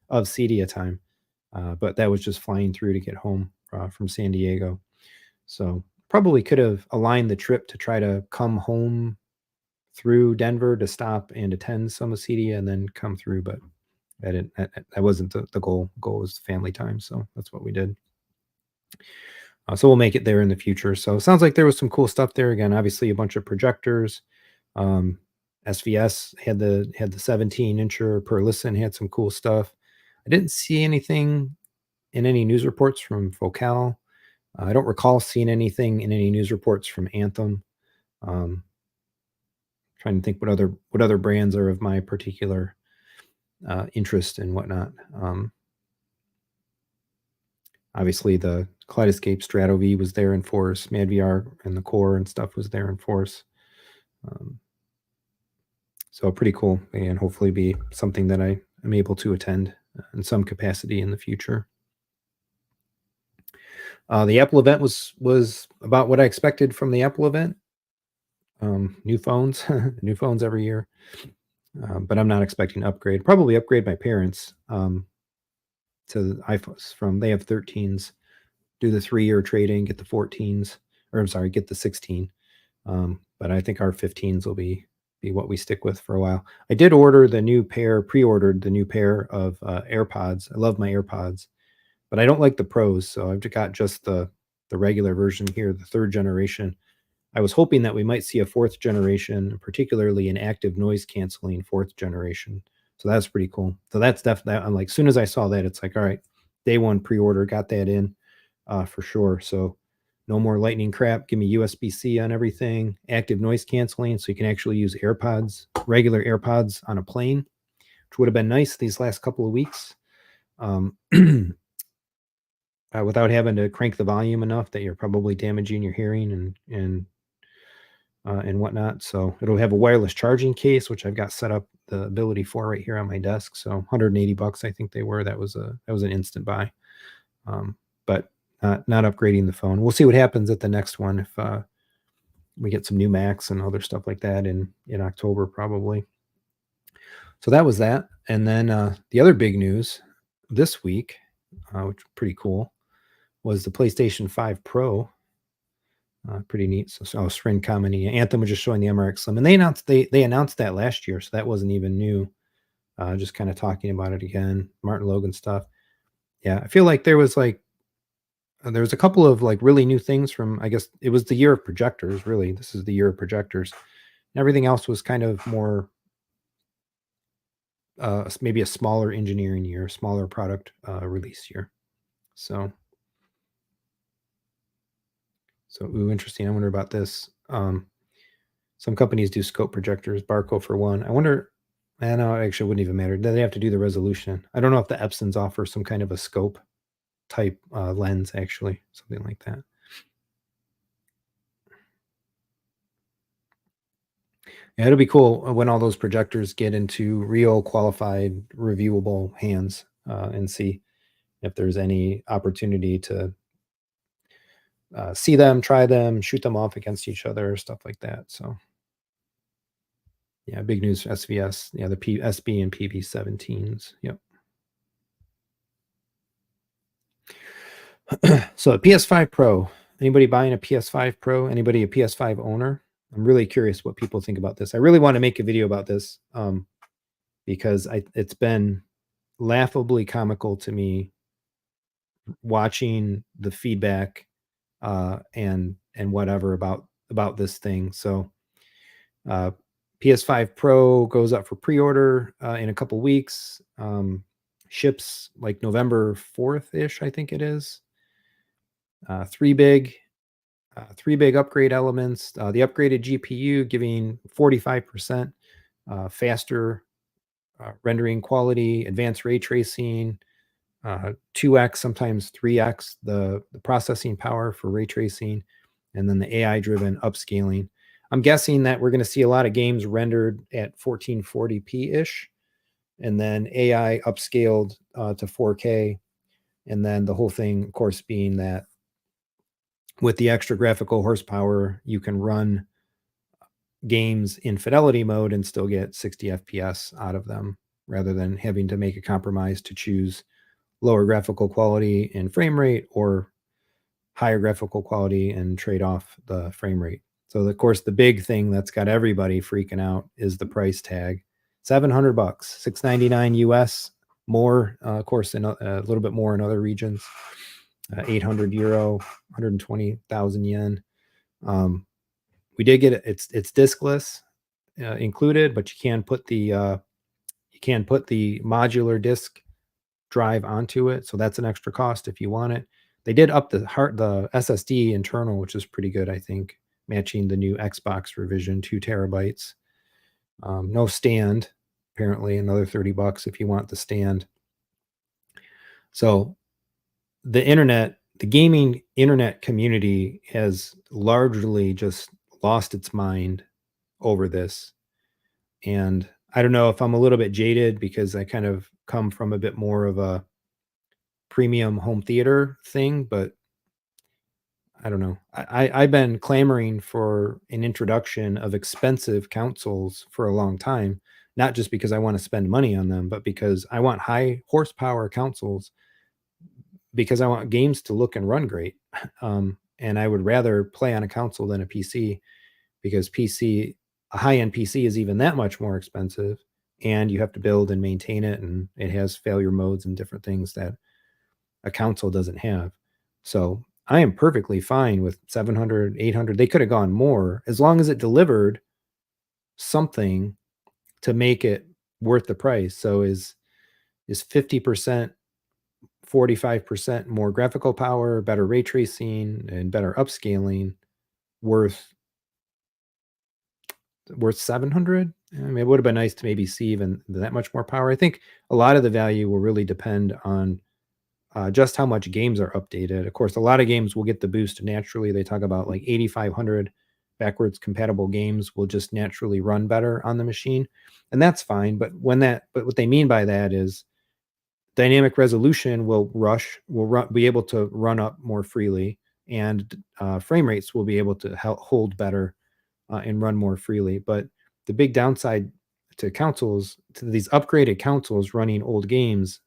Speaker 1: of CEDIA time, but that was just flying through to get home from San Diego. So probably could have aligned the trip to try to come home through Denver to stop and attend some of CEDIA and then come through, but that wasn't the goal. The goal was family time, so that's what we did. So we'll make it there in the future. So it sounds like there was some cool stuff there. Again, obviously a bunch of projectors. SVS had the 17-incher per listen, had some cool stuff. I didn't see anything in any news reports from Focal. I don't recall seeing anything in any news reports from Anthem. Trying to think what other brands are of my particular interest and whatnot. Obviously, the Kaleidescape Strato V was there in force. MadVR and the core and stuff was there in force. So pretty cool, and hopefully be something that I am able to attend in some capacity in the future. The Apple event was about what I expected from the Apple event. New phones, new phones every year. But I'm not expecting to upgrade. Probably upgrade my parents to the iPhones they have 13s. Do the 3-year trading, get the 14s, or I'm sorry, get the 16. But I think our 15s will be be what we stick with for a while. I did order the new pair, pre-ordered the new pair of AirPods. I love my AirPods, but I don't like the Pros, so I've got just the regular version here, the 3rd generation. I was hoping that we might see a 4th generation, particularly an active noise canceling 4th generation. So that's pretty cool. So that's definitely, I'm like, as soon as I saw that, it's like, all right, day one pre-order, got that in for sure. So no more lightning crap. Give me USB-C on everything, active noise canceling, so you can actually use AirPods, regular AirPods on a plane, which would have been nice these last couple of weeks. Without having to crank the volume enough that you're probably damaging your hearing and whatnot. So it'll have a wireless charging case, which I've got set up the ability for right here on my desk. So 180 bucks, I think they were. That was an instant buy. But not upgrading the phone. We'll see what happens at the next one if we get some new Macs and other stuff like that in October probably. So that was that. And then the other big news this week, which was pretty cool, was the PlayStation 5 Pro. Pretty neat. So Spring Comedy. Anthem was just showing the MRX Slim, and they announced that last year, so that wasn't even new. Just kind of talking about it again. Martin Logan stuff. Yeah, I feel like there was a couple of like really new things from, I guess it was the year of projectors. Really, this is the year of projectors. And everything else was kind of more maybe a smaller engineering year, smaller product release year. So interesting. I wonder about this. Some companies do scope projectors, Barco for one. I wonder, no, actually it wouldn't even matter. They have to do the resolution. I don't know if the Epsons offer some kind of a scope type lens, actually, something like that. Yeah, it'll be cool when all those projectors get into real qualified, reviewable hands and see if there's any opportunity to see them, try them, shoot them off against each other, stuff like that. So yeah, big news for SVS. Yeah, the SB and PV17s. Yep. So a PS5 Pro. Anybody buying a PS5 Pro? Anybody a PS5 owner? I'm really curious what people think about this. I really want to make a video about this because it's been laughably comical to me watching the feedback and whatever about this thing. So PS5 Pro goes up for pre-order in a couple weeks. Ships like November 4th-ish, I think it is. Three big upgrade elements. The upgraded GPU giving 45% faster rendering quality, advanced ray tracing, 2x, sometimes 3x the processing power for ray tracing, and then the AI-driven upscaling. I'm guessing that we're going to see a lot of games rendered at 1440p-ish, and then AI upscaled to 4K, and then the whole thing, of course, being that with the extra graphical horsepower, you can run games in fidelity mode and still get 60 FPS out of them, rather than having to make a compromise to choose lower graphical quality and frame rate or higher graphical quality and trade off the frame rate. So of course, the big thing that's got everybody freaking out is the price tag. $700, $699 US, more, of course, in a little bit more in other regions. 800 euro, 120,000 yen. We did get it's diskless included, but you can put the modular disk drive onto it, so that's an extra cost if you want it. They did up the SSD internal, which is pretty good, I think, matching the new Xbox revision, 2 terabytes. No stand, apparently another $30 if you want the stand. So the gaming internet community has largely just lost its mind over this. And I don't know if I'm a little bit jaded because I kind of come from a bit more of a premium home theater thing, but I don't know. I've been clamoring for an introduction of expensive consoles for a long time, not just because I want to spend money on them, but because I want high horsepower consoles, because I want games to look and run great. And I would rather play on a console than a PC, because PC a high-end PC is even that much more expensive, and you have to build and maintain it, and it has failure modes and different things that a console doesn't have. So I am perfectly fine with 700, 800. They could have gone more as long as it delivered something to make it worth the price. So is 50%, 45% more graphical power, better ray tracing, and better upscaling worth 700? I mean, it would have been nice to maybe see even that much more power. I think a lot of the value will really depend on just how much games are updated. Of course, a lot of games will get the boost naturally. They talk about like 8500 backwards compatible games will just naturally run better on the machine, and that's fine. But what they mean by that is dynamic resolution will be able to run up more freely, and frame rates will be able to hold better and run more freely. But the big downside to these upgraded consoles running old games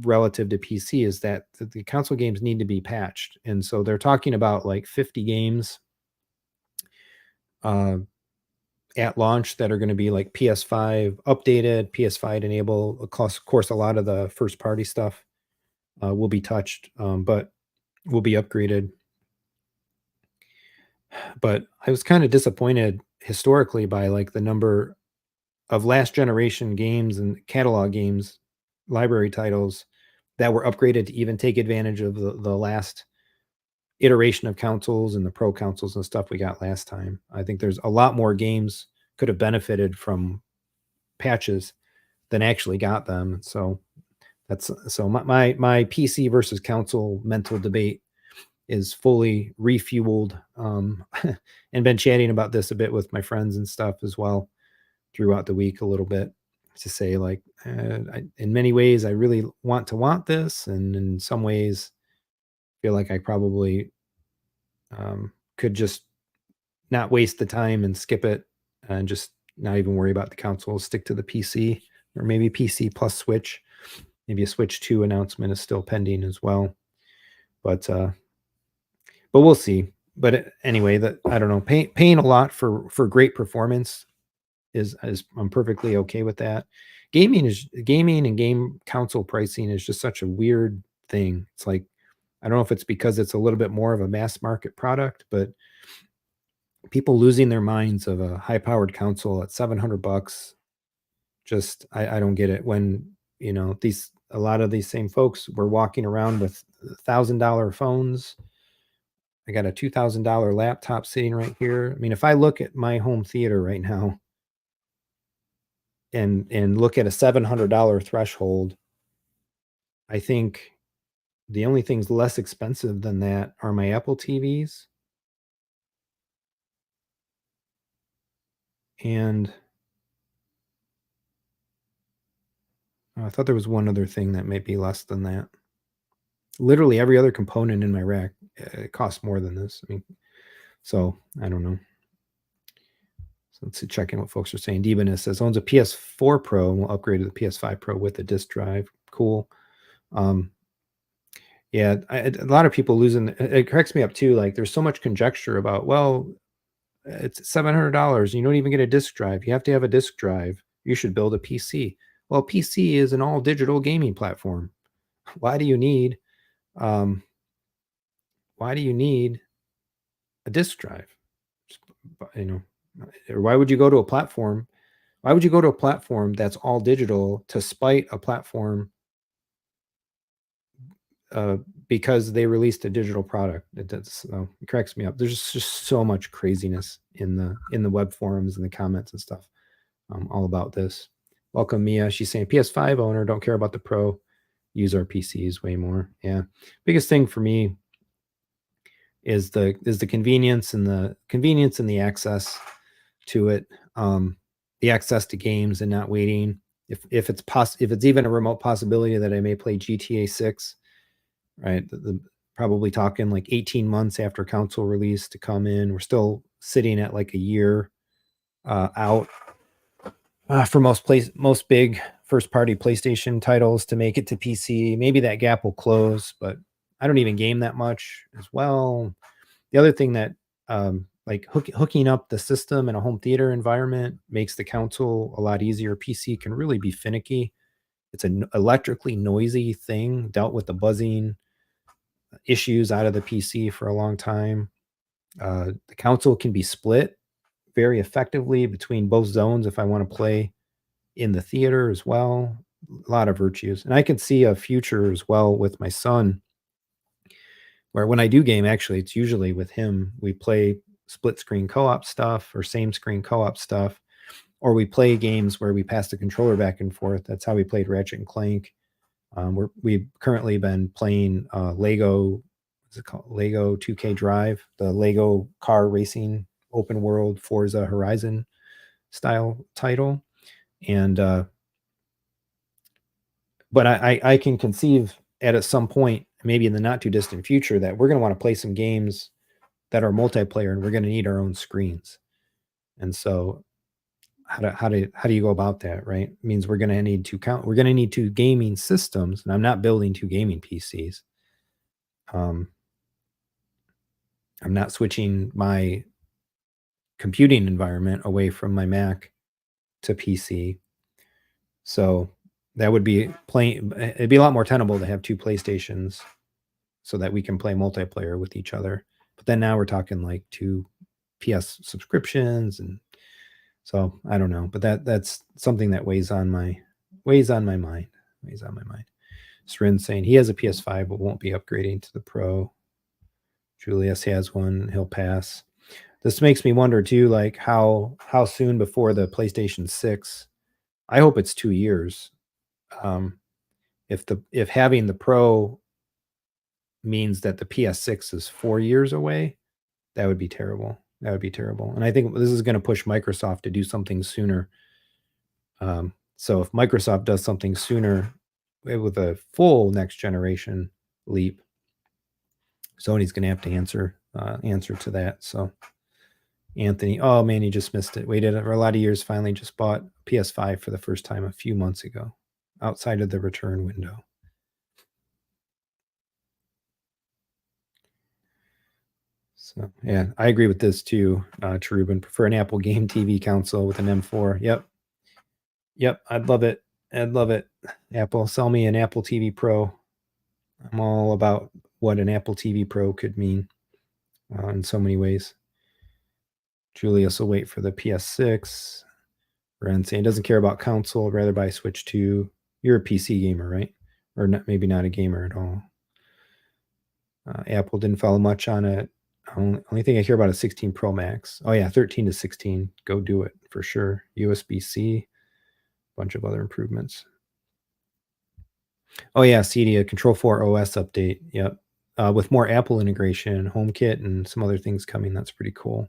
Speaker 1: relative to PC is that the console games need to be patched. And so they're talking about like 50 games at launch that are going to be like PS5 updated, PS5 enable. Of course, a lot of the first party stuff will be touched, but will be upgraded. But I was kind of disappointed historically by like the number of last generation games and catalog games, library titles that were upgraded to even take advantage of the last iteration of consoles and the pro consoles and stuff we got last time. I think there's a lot more games could have benefited from patches than actually got them. So my PC versus console mental debate is fully refueled, and been chatting about this a bit with my friends and stuff as well throughout the week a little bit to say like, in many ways I really want this, and in some ways feel like I probably could just not waste the time and skip it and just not even worry about the console, stick to the PC, or maybe PC plus Switch. Maybe a Switch 2 announcement is still pending as well. But we'll see. But anyway, that I don't know, paying a lot for great performance is I'm perfectly okay with that. Gaming and game console pricing is just such a weird thing. It's like, I don't know if it's because it's a little bit more of a mass market product, but people losing their minds of a high powered console at $700, just I don't get it. When a lot of these same folks were walking around with $1,000 phones. I got a $2,000 laptop sitting right here. I mean, if I look at my home theater right now and look at a $700 threshold, I think the only things less expensive than that are my Apple TVs. And I thought there was one other thing that might be less than that. Literally every other component in my rack costs more than this. I mean, so I don't know. So let's see, check in what folks are saying. Debanus says owns a PS4 Pro and will upgrade to the PS5 Pro with a disc drive. Cool. Yeah, a lot of people losing. It cracks me up too. Like, there's so much conjecture about, well, it's $700. You don't even get a disc drive. You have to have a disc drive. You should build a PC. Well, PC is an all digital gaming platform. Why do you need a disc drive? Or why would you go to a platform? Why would you go to a platform that's all digital to spite a platform because they released a digital product? It cracks me up. There's just so much craziness in the web forums and the comments and stuff all about this. Welcome, Mia. She's saying PS5 owner, don't care about the Pro, use our PCs way more. Yeah, biggest thing for me is the convenience and the access to it, the access to games and not waiting. If it's even a remote possibility that I may play GTA 6, right? Probably talking like 18 months after console release to come in. We're still sitting at like a year out for most big first party PlayStation titles to make it to PC. Maybe that gap will close, but I don't even game that much as well. The other thing that like hooking up the system in a home theater environment makes the console a lot easier. PC can really be finicky. It's an electrically noisy thing, dealt with the buzzing issues out of the PC for a long time. The console can be split very effectively between both zones if I want to play in the theater as well. A lot of virtues. And I can see a future as well with my son where when I do game, actually, it's usually with him. We play split screen co-op stuff or same screen co-op stuff, or we play games where we pass the controller back and forth. That's how we played Ratchet and Clank. We've currently been playing Lego, what's it called? Lego 2K Drive, the Lego car racing open world Forza Horizon style title. And but I can conceive at some point, maybe in the not too distant future, that we're going to want to play some games that are multiplayer, and we're going to need our own screens. And so, how do you go about that? Right? It means we're going to need two gaming systems, and I'm not building two gaming PCs. I'm not switching my computing environment away from my Mac to PC. So that would be it'd be a lot more tenable to have two PlayStations so that we can play multiplayer with each other. But then now we're talking like two PS subscriptions, and so I don't know. But that's something that weighs on my mind. Srin saying he has a PS5 but won't be upgrading to the Pro. Julius has one, he'll pass. This makes me wonder too, like how soon before the PlayStation 6. I hope it's 2 years. If having the Pro means that the PS6 is 4 years away, that would be terrible. And I think this is going to push Microsoft to do something sooner. So if Microsoft does something sooner with a full next generation leap, Sony's going to have to answer to that. So Anthony, oh man, you just missed it. Waited for a lot of years, finally just bought PS5 for the first time a few months ago, outside of the return window. So yeah, I agree with this too, Cherubin. Prefer an Apple Game TV console with an M4. Yep, I'd love it. Apple, sell me an Apple TV Pro. I'm all about what an Apple TV Pro could mean in so many ways. Julius will wait for the PS6. Ren saying doesn't care about console, rather buy Switch 2. You're a PC gamer, right? Or not, maybe not a gamer at all. Apple didn't follow much on it. Only thing I hear about is 16 Pro Max. Oh yeah, 13 to 16. Go do it for sure. USB-C, bunch of other improvements. Oh yeah, CEDIA Control 4 OS update. Yep. With more Apple integration, HomeKit, and some other things coming. That's pretty cool.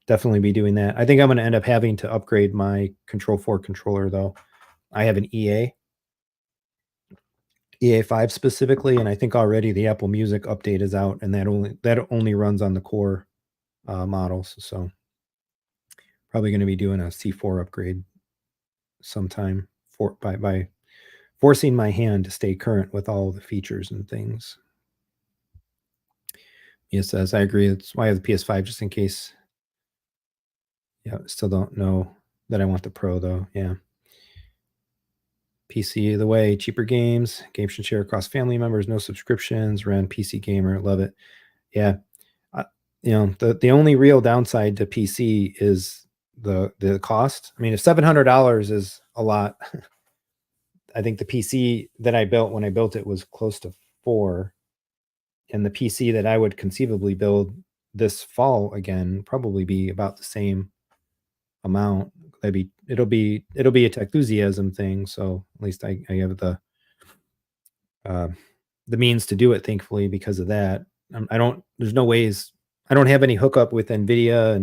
Speaker 1: Definitely be doing that. I think I'm going to end up having to upgrade my Control 4 controller though. I have an EA5 specifically, and I think already the Apple Music update is out, and that only runs on the core models. So probably going to be doing a C4 upgrade sometime by forcing my hand to stay current with all the features and things. He says, I agree. That's why I have the PS5 just in case. Yeah, still don't know that I want the Pro though. Yeah. PC the way, cheaper games should share across family members, no subscriptions, ran PC gamer, love it. Yeah. The only real downside to PC is the cost. I mean, if $700 is a lot, I think the PC that I built when I built it was close to 4, and the PC that I would conceivably build this fall again probably be about the same amount. It'll be a Techthusiasm thing, so at least I have the means to do it, thankfully, because of that. There's no ways. I don't have any hookup with NVIDIA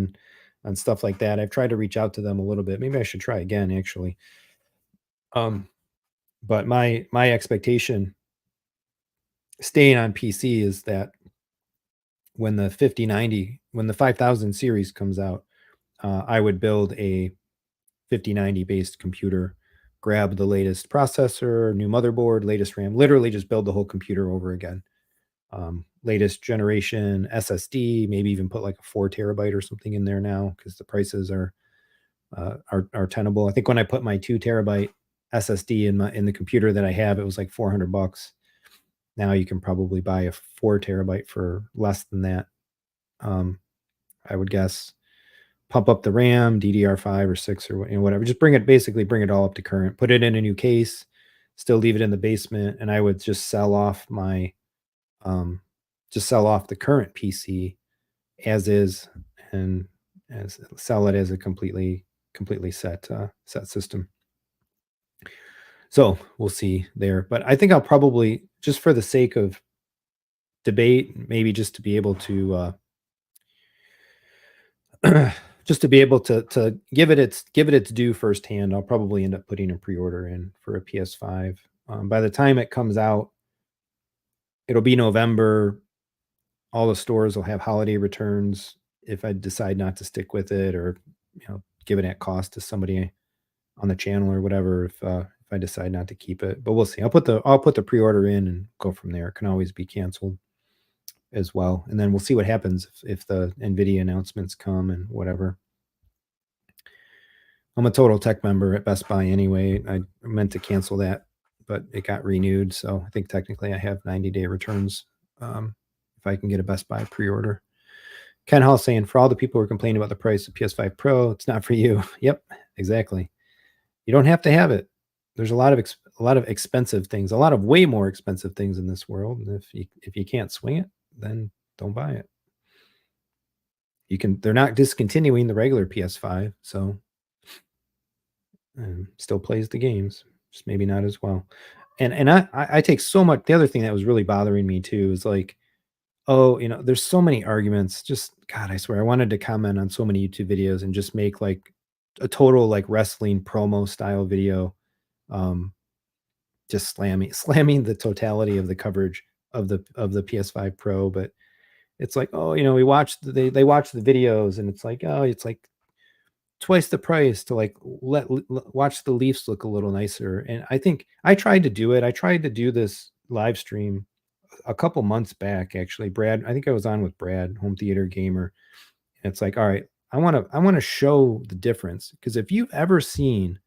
Speaker 1: and stuff like that. I've tried to reach out to them a little bit. Maybe I should try again, actually. But my expectation staying on PC is that when the 5000 series comes out, I would build a 5090 based computer, grab the latest processor, new motherboard, latest RAM, literally just build the whole computer over again. latest generation SSD, maybe even put like a 4 terabyte or something in there now because the prices are tenable. I think when I put my 2 terabyte SSD in the computer that I have, it was like $400. Now you can probably buy a 4 terabyte for less than that. I would guess. Pump up the RAM, DDR5 or 6 or whatever. Just bring it all up to current. Put it in a new case. Still leave it in the basement, and I would just sell off my sell off the current PC as is, and sell it as a completely set system. So we'll see there. But I think I'll probably, just for the sake of debate, maybe just to be able to just to be able to give it its due firsthand, I'll probably end up putting a pre-order in for a PS5. By the time it comes out, it'll be November. All the stores will have holiday returns if I decide not to stick with it, or give it at cost to somebody on the channel or whatever, if I decide not to keep it. But we'll see. I'll put the pre-order in and go from there. It can always be canceled as well. And then we'll see what happens if the NVIDIA announcements come and whatever. I'm a Total Tech member at Best Buy anyway. I meant to cancel that, but it got renewed. So I think technically I have 90-day returns if I can get a Best Buy pre-order. Ken Hall saying, for all the people who are complaining about the price of PS5 Pro, it's not for you. Yep, exactly. You don't have to have it. There's a lot of expensive things, a lot of way more expensive things in this world. And if you can't swing it, then don't buy it. They're not discontinuing the regular PS5, so still plays the games, just maybe not as well. And I take so much. The other thing that was really bothering me too is like, there's so many arguments. Just God, I swear, I wanted to comment on so many YouTube videos and just make like a total like wrestling promo style video, just slamming the totality of the coverage of the PS5 Pro. But it's like, we watched they watch the videos, and it's like, it's like twice the price to like watch the Leafs look a little nicer. And I think I tried to do it. I tried to do this live stream a couple months back, actually. Brad, I think I was on with Brad, Home Theater Gamer. And it's like, all right, I want to show the difference, because if you've ever seen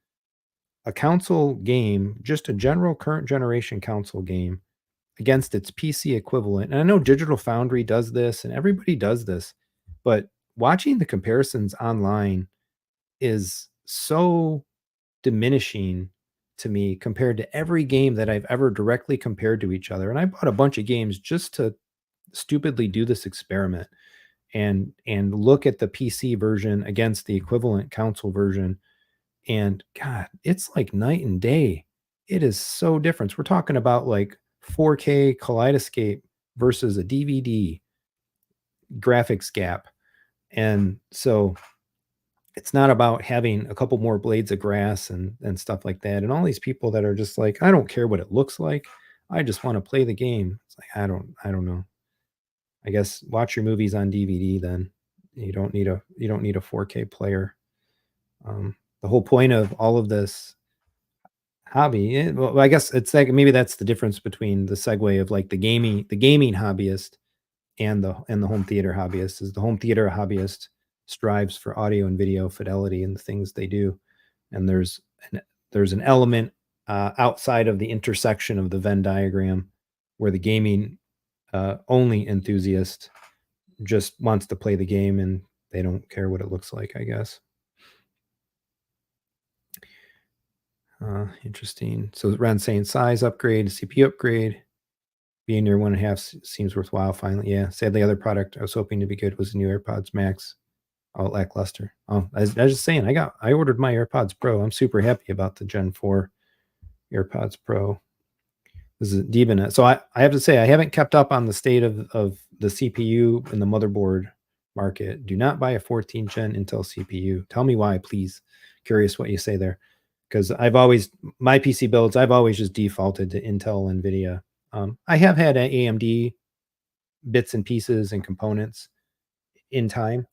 Speaker 1: a console game, just a general current generation console game against its PC equivalent, and I know Digital Foundry does this and everybody does this, but watching the comparisons online is so diminishing to me compared to every game that I've ever directly compared to each other. And I bought a bunch of games just to stupidly do this experiment and look at the PC version against the equivalent console version. And God, it's like night and day. It is so different. We're talking about like 4K Kaleidescape versus a DVD graphics gap. And so it's not about having a couple more blades of grass and stuff like that. And all these people that are just like, I don't care what it looks like, I just want to play the game. It's like, I don't know. I guess watch your movies on DVD then. You don't need a 4K player. The whole point of all of this hobby, well, I guess it's like maybe that's the difference between the segue of like the gaming hobbyist and the home theater hobbyist, is the home theater hobbyist strives for audio and video fidelity in the things they do, and there's an element outside of the intersection of the Venn diagram where the gaming only enthusiast just wants to play the game and they don't care what it looks like, I guess. Interesting. So Ron's saying size upgrade, CPU upgrade, being near 1.5 seems worthwhile finally. Yeah. Sadly, other product I was hoping to be good was the new AirPods Max. All lackluster. I was just saying, I ordered my AirPods Pro. I'm super happy about the Gen 4 AirPods Pro. This is Devin. So I have to say, I haven't kept up on the state of the CPU and the motherboard market. Do not buy a 14 Gen Intel CPU. Tell me why, please. Curious what you say there. Because my PC builds, I've always just defaulted to Intel and NVIDIA. I have had AMD bits and pieces and components in time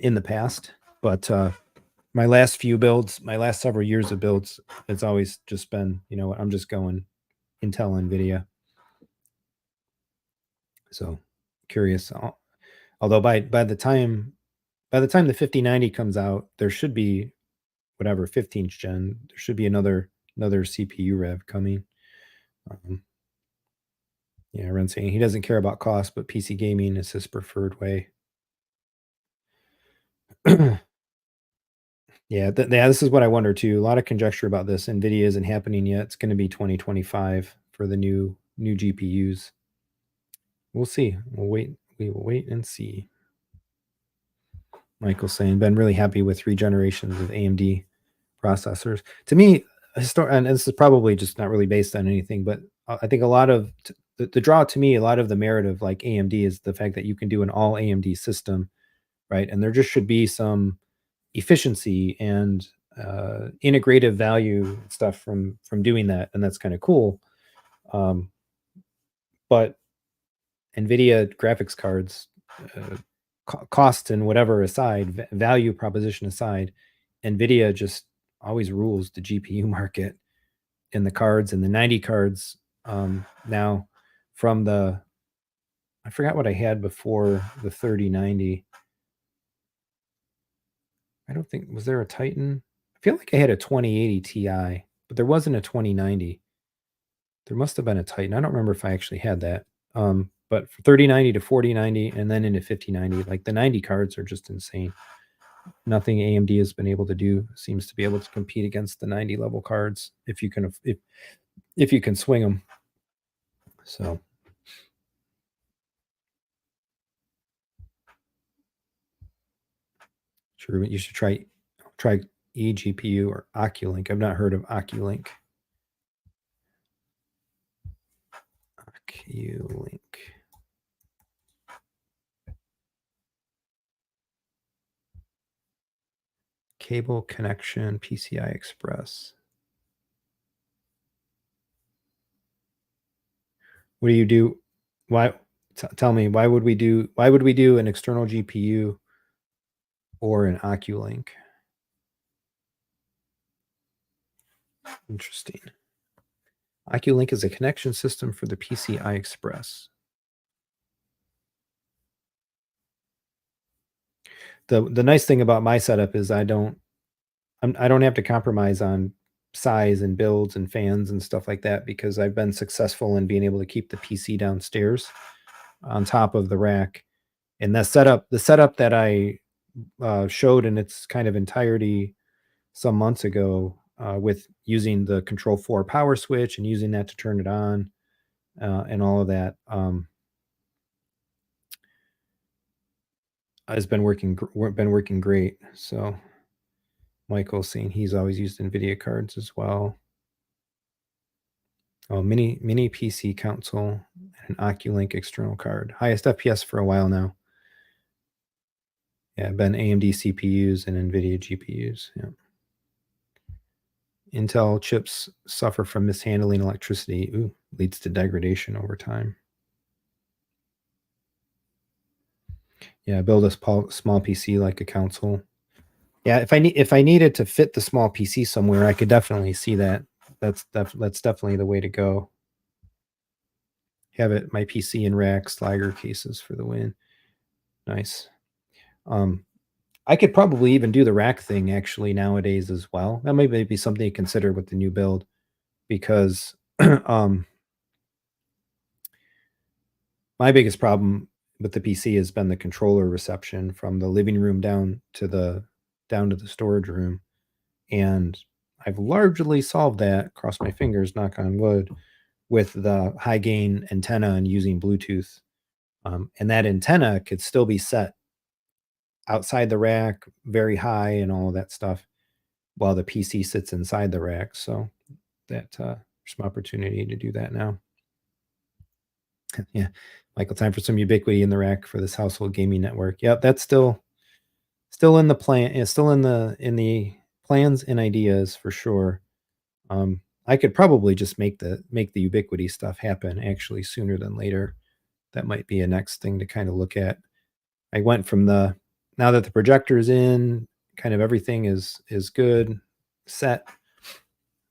Speaker 1: in the past, but my last several years of builds, it's always just been, I'm just going Intel, NVIDIA. So curious. Although by the time the 5090 comes out, there should be whatever 15th gen. There should be another CPU rev coming. Yeah, Ren saying he doesn't care about cost, but PC gaming is his preferred way. Yeah, this is what I wonder too. A lot of conjecture about this. NVIDIA isn't happening yet. It's going to be 2025 for the new GPUs. We'll see. We will wait and see. Michael's saying, been really happy with 3 generations of AMD processors. To me, and this is probably just not really based on anything, but I think a lot of the draw to me, a lot of the merit of like AMD is the fact that you can do an all AMD system, right? And there just should be some efficiency and integrative value stuff from doing that, and that's kind of cool. But NVIDIA graphics cards, cost and whatever aside, value proposition aside, NVIDIA just always rules the GPU market in the cards and the 90 cards. Now from the, I forgot what I had before the 3090. I don't think, was there a Titan? I feel like I had a 2080 Ti, but there wasn't a 2090. There must have been a Titan. I don't remember if I actually had that. But for 3090 to 4090 and then into 5090, like the 90 cards are just insane. Nothing AMD has been able to do seems to be able to compete against the 90 level cards if you can if you can swing them. So sure, you should try eGPU or Oculink. I've not heard of Oculink. Oculink. Cable connection, PCI Express. What do you do? Why? Tell me, why would we do an external GPU or an Oculink? Interesting. Oculink is a connection system for the PCI Express. The nice thing about my setup is I don't have to compromise on size and builds and fans and stuff like that, because I've been successful in being able to keep the PC downstairs on top of the rack. And the setup that I showed in its kind of entirety some months ago, with using the Control 4 power switch and using that to turn it on, and all of that, has been working great. So Michael's saying he's always used NVIDIA cards as well. Oh, mini PC console and an Oculink external card. Highest FPS for a while now. Yeah, been AMD CPUs and NVIDIA GPUs. Yeah. Intel chips suffer from mishandling electricity. Ooh, leads to degradation over time. Yeah, build a small PC like a console. Yeah, if I needed to fit the small PC somewhere, I could definitely see that. That's definitely the way to go. Have it my PC in rack, Sliger cases for the win. Nice. I could probably even do the rack thing actually nowadays as well. That might be something to consider with the new build, because my biggest problem with the PC has been the controller reception from the living room down to the storage room. And I've largely solved that, cross my fingers, knock on wood, with the high gain antenna and using Bluetooth. And that antenna could still be set outside the rack, very high and all of that stuff, while the PC sits inside the rack. So that there's some opportunity to do that now. Yeah. Michael, time for some ubiquity in the rack for this household gaming network. Yep, that's still in the plan. It's still in the plans and ideas for sure. I could probably just make the ubiquity stuff happen actually sooner than later. That might be a next thing to kind of look at. I went from now that the projector's in, kind of everything is good, set.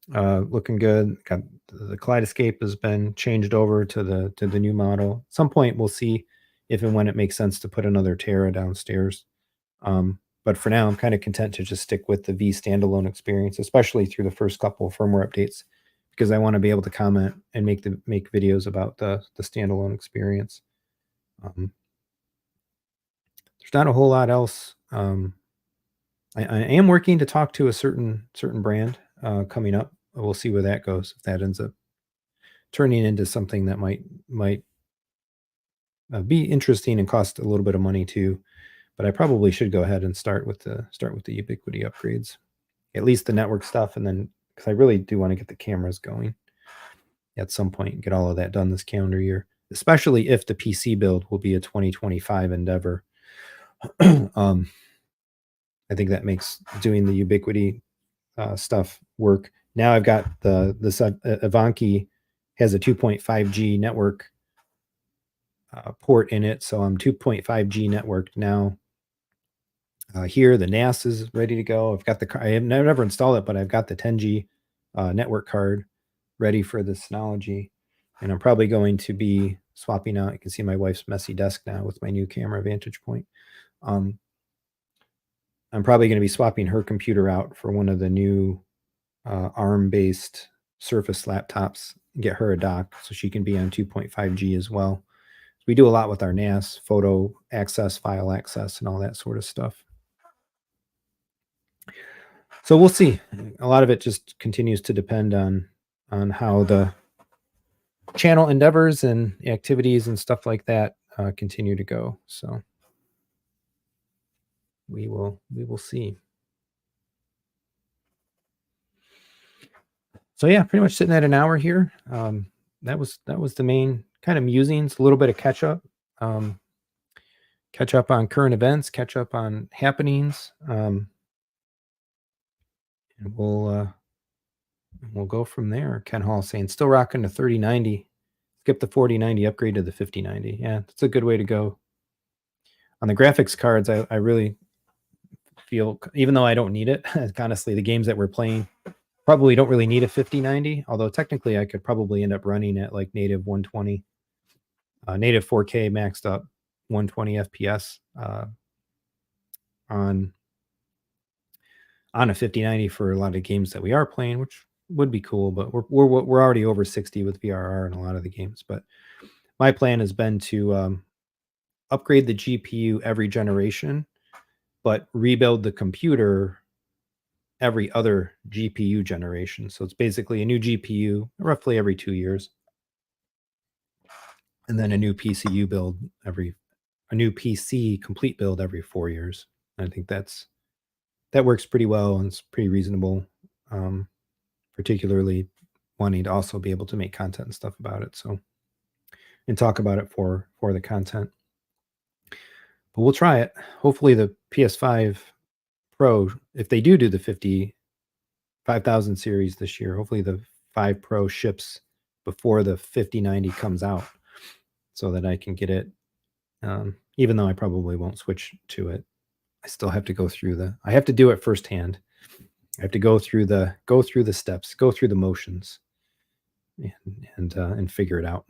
Speaker 1: looking good. Got the Kaleidescape has been changed over to the new model. At some point, we'll see if and when it makes sense to put another Terra downstairs. But for now, I'm kind of content to just stick with the V standalone experience, especially through the first couple of firmware updates, because I want to be able to comment and make videos about the standalone experience. There's not a whole lot else. I am working to talk to a certain brand coming up. We'll see where that goes. If that ends up turning into something that might be interesting and cost a little bit of money too, but I probably should go ahead and start with the Ubiquiti upgrades, at least the network stuff, and then because I really do want to get the cameras going at some point and get all of that done this calendar year, especially if the PC build will be a 2025 endeavor. I think that makes doing the Ubiquiti stuff work. Now I've got this Ivanki has a 2.5G network port in it, so I'm 2.5G networked now. Here the NAS is ready to go. I've got I have never installed it, but I've got the 10G network card ready for the Synology, and I'm probably going to be swapping out. You can see my wife's messy desk now with my new camera vantage point. I'm probably going to be swapping her computer out for one of the new ARM-based Surface laptops, get her a dock so she can be on 2.5G as well. We do a lot with our NAS, photo access, file access, and all that sort of stuff. So we'll see. A lot of it just continues to depend on how the channel endeavors and activities and stuff like that continue to go. So we will see. So yeah, pretty much sitting at an hour here. That was the main kind of musings, a little bit of catch up on current events, catch up on happenings, and we'll go from there. Ken Hall saying still rocking the 3090, skip the 4090, upgrade to the 5090. Yeah, that's a good way to go. On the graphics cards, I really feel, even though I don't need it, honestly, the games that we're playing probably don't really need a 5090, although technically I could probably end up running at like native 120, native 4K maxed up 120 FPS on a 5090 for a lot of games that we are playing, which would be cool, but we're already over 60 with VRR in a lot of the games. But my plan has been to upgrade the GPU every generation, but rebuild the computer every other GPU generation. So it's basically a new GPU roughly every 2 years, and then a new PCU build a new PC complete build every 4 years. And I think that works pretty well and it's pretty reasonable, particularly wanting to also be able to make content and stuff about it. So, and talk about it for the content. But we'll try it. Hopefully the PS5 Pro, if they do the 50,000 series this year, hopefully the 5 Pro ships before the 5090 comes out so that I can get it. Even though I probably won't switch to it, I still have to go through I have to do it firsthand. I have to go through the steps, go through the motions, and figure it out.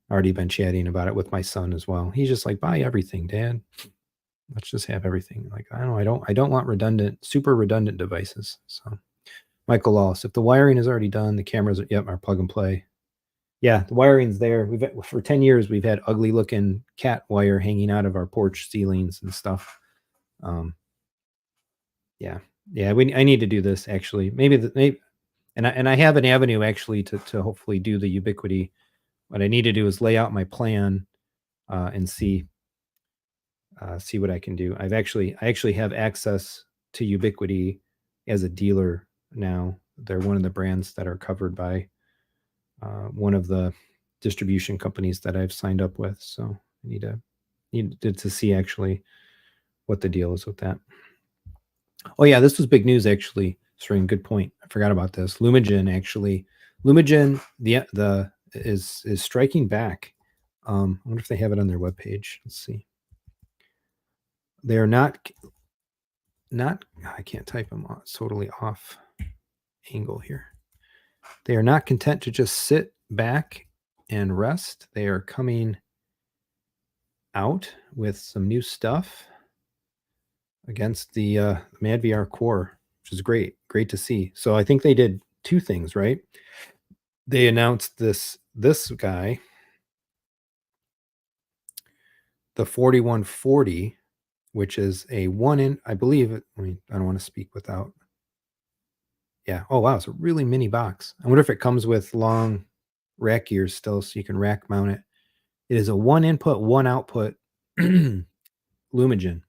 Speaker 1: Already been chatting about it with my son as well. He's just like, buy everything, Dad. Let's just have everything. Like, I don't want super redundant devices. So Michael Lawless, if the wiring is already done, the cameras are plug and play. Yeah, the wiring's there. For 10 years we've had ugly looking cat wire hanging out of our porch ceilings and stuff. Yeah. I need to do this actually. Maybe and I have an avenue actually to hopefully do the Ubiquiti. What I need to do is lay out my plan and see what I can do. I actually have access to Ubiquiti as a dealer now. They're one of the brands that are covered by one of the distribution companies that I've signed up with. So I need to see actually what the deal is with that. Oh yeah, this was big news actually. Sring, good point. I forgot about this. Lumagen is striking back. I wonder if they have it on their webpage. Let's see. They are not. I can't type them. It's totally off. angle here. They are not content to just sit back and rest. They are coming out with some new stuff against the MadVR core, which is great to see. So I think they did two things, right? They announced this guy, the 4140, which is a 1-in, I believe it, I don't want to speak without. Yeah. Oh wow, it's a really mini box. I wonder if it comes with long rack gears still, so you can rack mount it. It is a 1 input, 1 output Lumagen.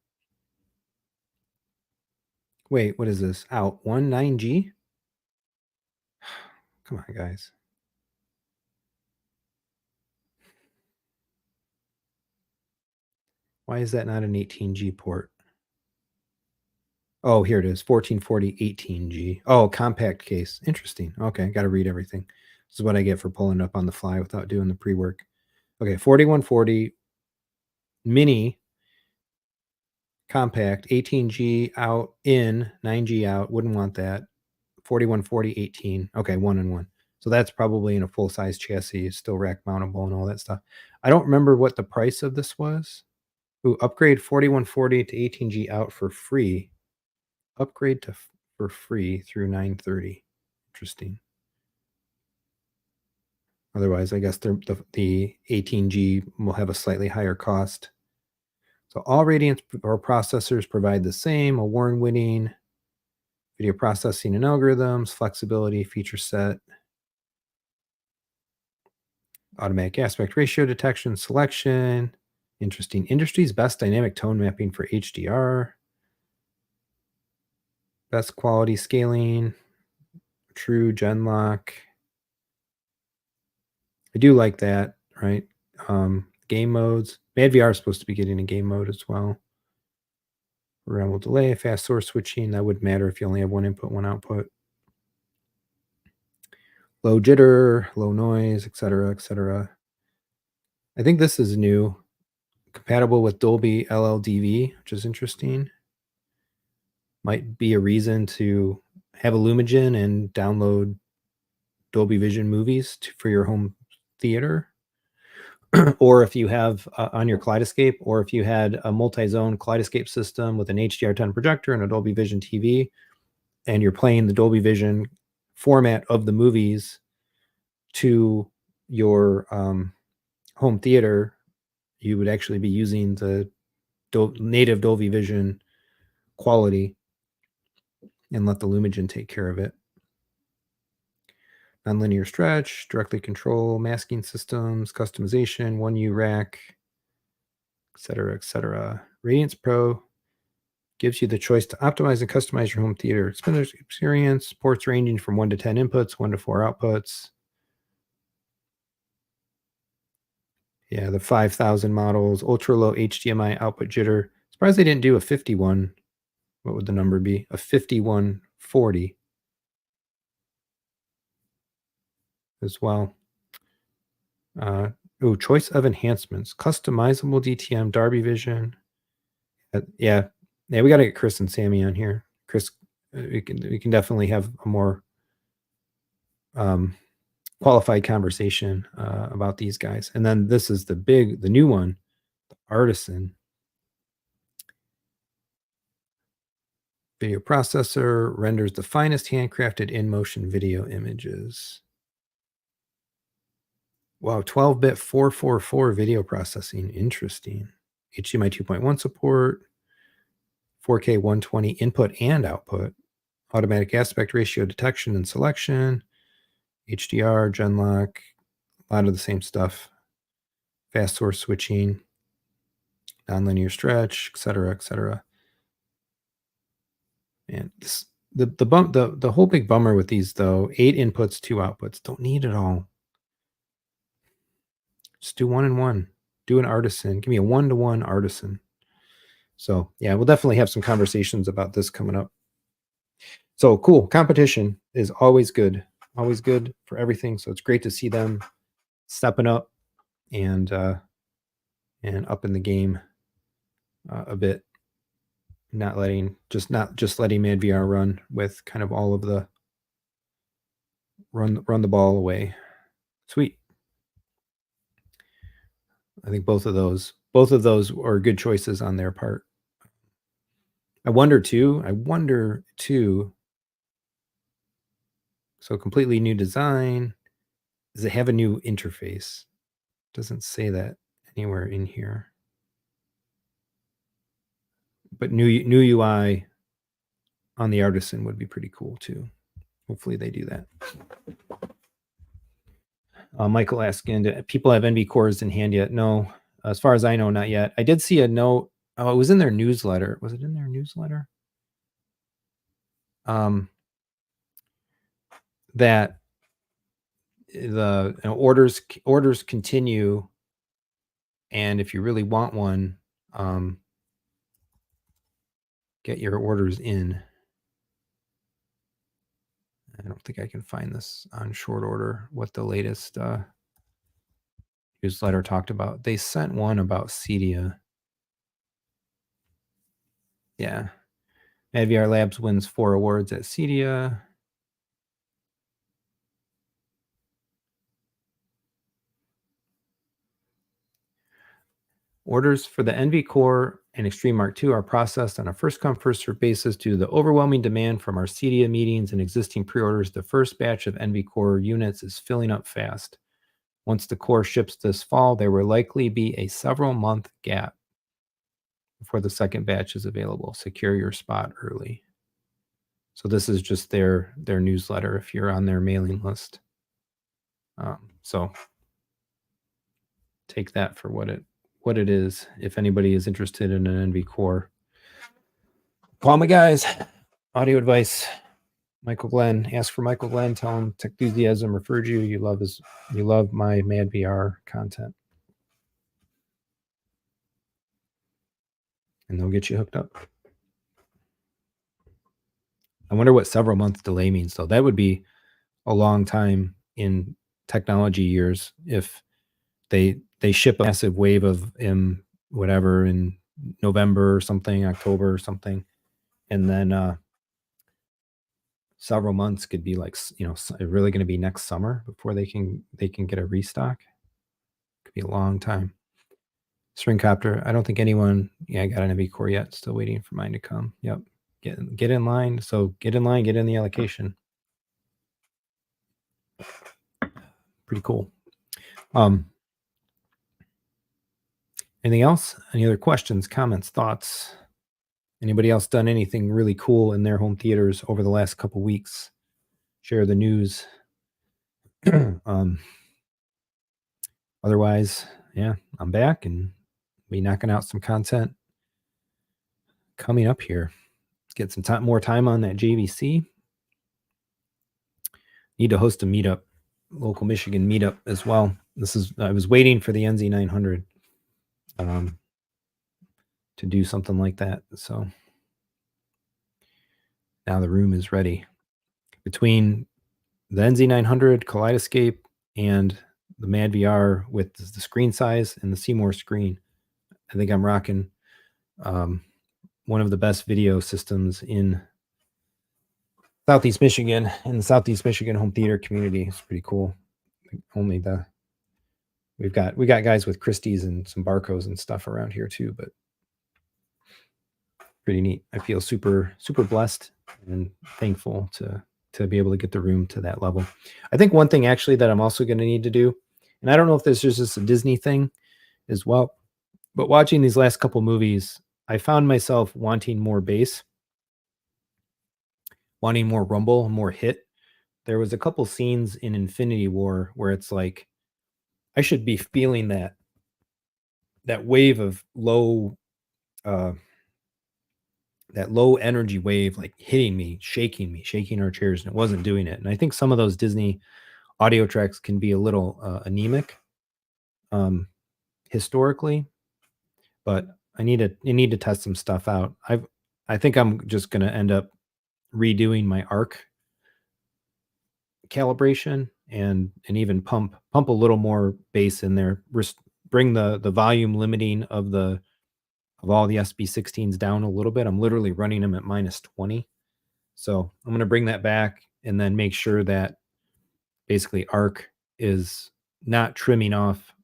Speaker 1: Wait, what is this? Out 19G? Come on, guys. Why is that not an 18G port? Oh, here it is. 1440 18G. Oh, compact case. Interesting. Okay, got to read everything. This is what I get for pulling it up on the fly without doing the pre-work. Okay, 4140 mini compact, 18G out, in, 9G out. Wouldn't want that. 4140 18. Okay, 1-in-1. So that's probably in a full-size chassis, still rack mountable and all that stuff. I don't remember what the price of this was. Ooh, upgrade 4140 to 18G out for free. Upgrade to for free through 930. Interesting. Otherwise, I guess the 18G will have a slightly higher cost. So all Radiance or processors provide the same award-winning video processing and algorithms, flexibility, feature set, automatic aspect ratio detection, selection. Interesting. Industry's best dynamic tone mapping for HDR. Best quality scaling. True gen lock. I do like that, right? Game modes. MadVR is supposed to be getting a game mode as well. Programmable delay, fast source switching. That wouldn't matter if you only have 1 input, 1 output. Low jitter, low noise, etc., etc. I think this is new. Compatible with Dolby LLDV, which is interesting. Might be a reason to have a Lumagen and download Dolby Vision movies for your home theater. Or if you have on your Kaleidescape, or if you had a multi-zone Kaleidescape system with an HDR10 projector and a Dolby Vision TV, and you're playing the Dolby Vision format of the movies to your home theater, you would actually be using the native Dolby Vision quality and let the Lumagen take care of it. Nonlinear stretch, directly control, masking systems, customization, 1U rack, etc., etc. Radiance Pro gives you the choice to optimize and customize your home theater experience. Ports ranging from 1 to 10 inputs, 1 to 4 outputs. Yeah, the 5000 models, ultra low HDMI output jitter. Surprised they didn't do a 51. What would the number be? A 5140 as well. Choice of enhancements. Customizable DTM, Dolby Vision. Yeah, we got to get Chris and Sammy on here. Chris, we can definitely have a more qualified conversation about these guys. And then this is the new one, the Artisan video processor, renders the finest handcrafted in-motion video images. Wow, 12-bit 444 video processing. Interesting. HDMI 2.1 support, 4K 120 input and output, automatic aspect ratio detection and selection, HDR, Genlock, a lot of the same stuff, fast source switching, nonlinear stretch, etc., etc. And the whole big bummer with these though, 8 inputs, 2 outputs. Don't need it all. Just do 1-in-1. Do an Artisan. Give me a 1-to-1 Artisan. So yeah, we'll definitely have some conversations about this coming up. So cool. Competition is always good for everything. So it's great to see them stepping up and up in the game a bit. Not just letting MadVR run with kind of all of the run the ball away. Sweet. I think both of those are good choices on their part. I wonder too. So completely new design. Does it have a new interface? Doesn't say that anywhere in here. But new UI on the Artisan would be pretty cool too. Hopefully they do that. Michael asking, do people have NV cores in hand yet? No, as far as I know, not yet. I did see a note. Oh, it was in their newsletter. Was it in their newsletter? That the orders continue, and if you really want one, get your orders in. I don't think I can find this on short order, what the latest newsletter talked about. They sent one about CEDIA. Yeah. MadVR Labs wins 4 awards at CEDIA. Orders for the NV Core and Extreme Mark II are processed on a first-come, first-served basis due to the overwhelming demand from our CEDIA meetings and existing pre-orders. The first batch of NV Core units is filling up fast. Once the Core ships this fall, there will likely be a several-month gap before the second batch is available. Secure your spot early. So this is just their newsletter if you're on their mailing list. So take that for what it is. If anybody is interested in an NV Core, call me, guys. Audio advice. Michael Glenn. Ask for Michael Glenn. Tell him Techthusiasm referred you. You love my MadVR content, and they'll get you hooked up. I wonder what several month delay means, though. That would be a long time in technology years if they ship a massive wave of whatever in November or something, October or something, and then several months could be like, really going to be next summer before they can get a restock. Could be a long time. Stringcopter, I don't think anyone got an NV Core yet. Still waiting for mine to come. Yep. Get in line. So get in line, get in the allocation. Pretty cool. Anything else? Any other questions, comments, thoughts? Anybody else done anything really cool in their home theaters over the last couple weeks? Share the news. Otherwise, yeah, I'm back and be knocking out some content coming up here. Get some more time on that JVC. Need to host a meetup, local Michigan meetup as well. I was waiting for the NZ900 to do something like that. So now the room is ready. Between the NZ900, Kaleidescape, and the MadVR with the screen size and the Seymour screen, I think I'm rocking one of the best video systems in Southeast Michigan, in the Southeast Michigan home theater community. It's pretty cool. We got guys with Christie's and some Barcos and stuff around here too, but pretty neat. I feel super, super blessed and thankful to be able to get the room to that level. I think one thing actually that I'm also going to need to do, and I don't know if this is just a Disney thing as well, but watching these last couple movies, I found myself wanting more bass, wanting more rumble, more hit. There was a couple scenes in Infinity War where it's like, I should be feeling that wave of low, that low energy wave, like hitting me, shaking our chairs, and it wasn't doing it. And I think some of those Disney audio tracks can be a little anemic historically, but I need to test some stuff out. I think I'm just going to end up redoing my arc calibration and even pump a little more bass in there, bring the volume limiting of all the SB16s down a little bit. I'm literally running them at -20. So I'm going to bring that back and then make sure that basically ARC is not trimming off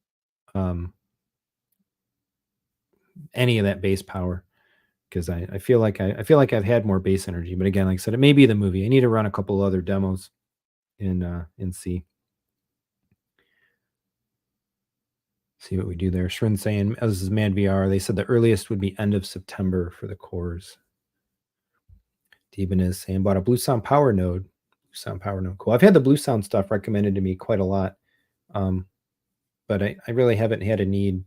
Speaker 1: any of that bass power, because I feel like I feel like I've had more bass energy. But again, like I said, it may be the movie. I need to run a couple other demos and see what we do there. Shrin saying, oh, this is MadVR. They said the earliest would be end of September for the cores. Deben is saying, bought a Blue Sound Power Node. Blue Sound Power Node. Cool. I've had the Blue Sound stuff recommended to me quite a lot. But I really haven't had a need.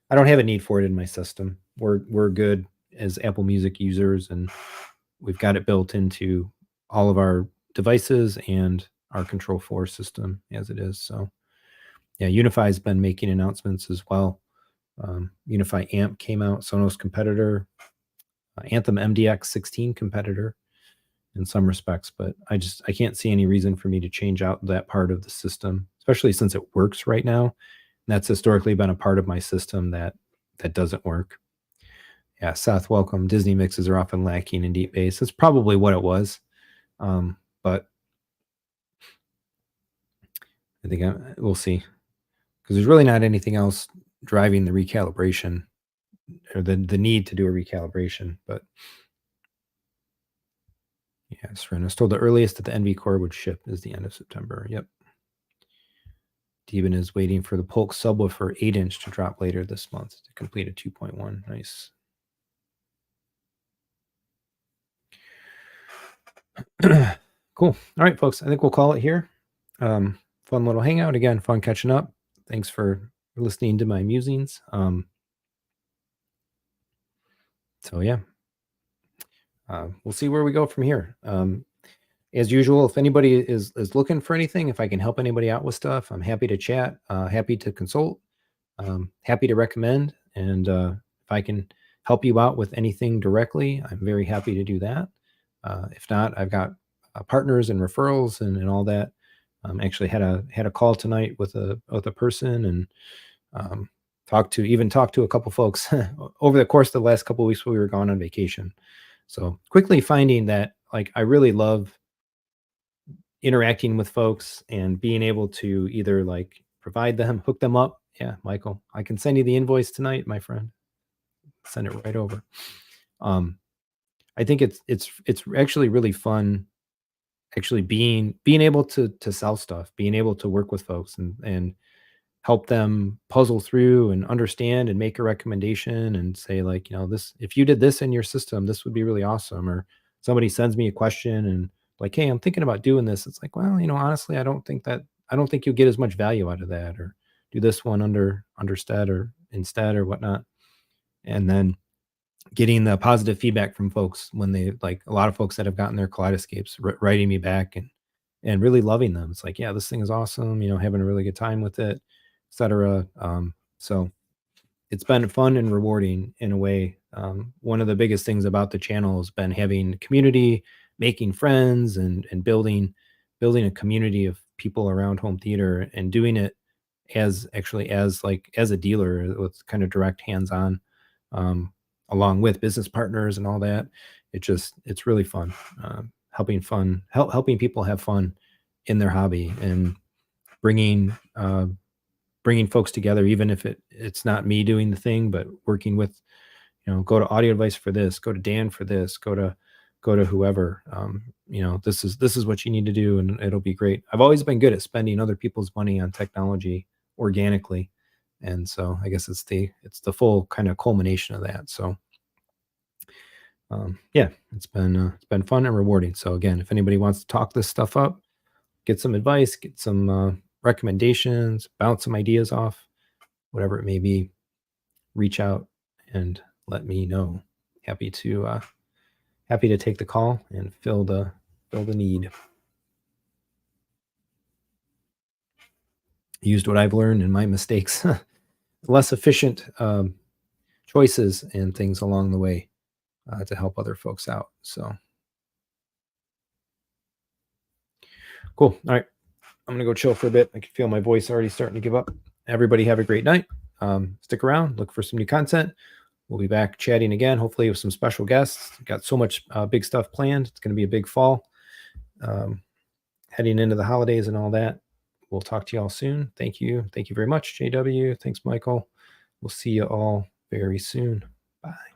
Speaker 1: I don't have a need for it in my system. We're good as Apple Music users, and we've got it built into all of our devices and our Control 4 system as it is. So yeah, Unify's been making announcements as well. Unify Amp came out, Sonos competitor, Anthem MDX 16 competitor in some respects, but I can't see any reason for me to change out that part of the system, especially since it works right now. And that's historically been a part of my system that doesn't work. Yeah, Seth, welcome. Disney mixes are often lacking in deep bass. That's probably what it was. But I think we'll see, because there's really not anything else driving the recalibration or the need to do a recalibration. But yes, I was told the earliest that the NV core would ship is the end of September. Yep. Deben is waiting for the Polk subwoofer 8-inch to drop later this month to complete a 2.1. Nice. Cool. All right, folks. I think we'll call it here. Fun little hangout. Again, fun catching up. Thanks for listening to my musings. So yeah, we'll see where we go from here. As usual, if anybody is looking for anything, if I can help anybody out with stuff, I'm happy to chat, happy to consult, happy to recommend. And if I can help you out with anything directly, I'm very happy to do that. If not, I've got partners and referrals and all that. Actually had a call tonight with a person, and talked to a couple folks over the course of the last couple of weeks while we were gone on vacation. So quickly finding that, like, I really love interacting with folks and being able to either like provide them, hook them up. Yeah, Michael, I can send you the invoice tonight, my friend. Send it right over. I think it's actually really fun, actually being able to sell stuff, being able to work with folks and help them puzzle through and understand and make a recommendation and say, like, this, if you did this in your system, this would be really awesome. Or somebody sends me a question and like, hey, I'm thinking about doing this. It's like, well, honestly, I don't think you'll get as much value out of that, or do this one instead or whatnot. And then getting the positive feedback from folks when they, like, a lot of folks that have gotten their Kaleidescapes writing me back and really loving them. It's like, yeah, this thing is awesome, having a really good time with it, etc. So it's been fun and rewarding in a way. One of the biggest things about the channel has been having community, making friends, and building a community of people around home theater, and doing it as a dealer with kind of direct hands-on, along with business partners and all that. It's really fun, helping people have fun in their hobby, and bringing folks together, even if it's not me doing the thing, but working with, go to Audio Advice for this, go to Dan for this, go to whoever. This is what you need to do, and it'll be great. I've always been good at spending other people's money on technology organically, and so I guess it's the full kind of culmination of that. So yeah, it's been fun and rewarding. So again, if anybody wants to talk this stuff up, get some advice, get some recommendations, bounce some ideas off, whatever it may be, reach out and let me know. Happy to take the call and fill the need. Used what I've learned and my mistakes, less efficient choices and things along the way to help other folks out. So cool. All right, I'm gonna go chill for a bit. I can feel my voice already starting to give up. Everybody have a great night. Stick around, look for some new content. We'll be back chatting again, hopefully with some special guests. Got so much big stuff planned. It's going to be a big fall, heading into the holidays and all that. we'll talk to you all soon. Thank you. Thank you very much, JW. Thanks, Michael. We'll see you all very soon. Bye.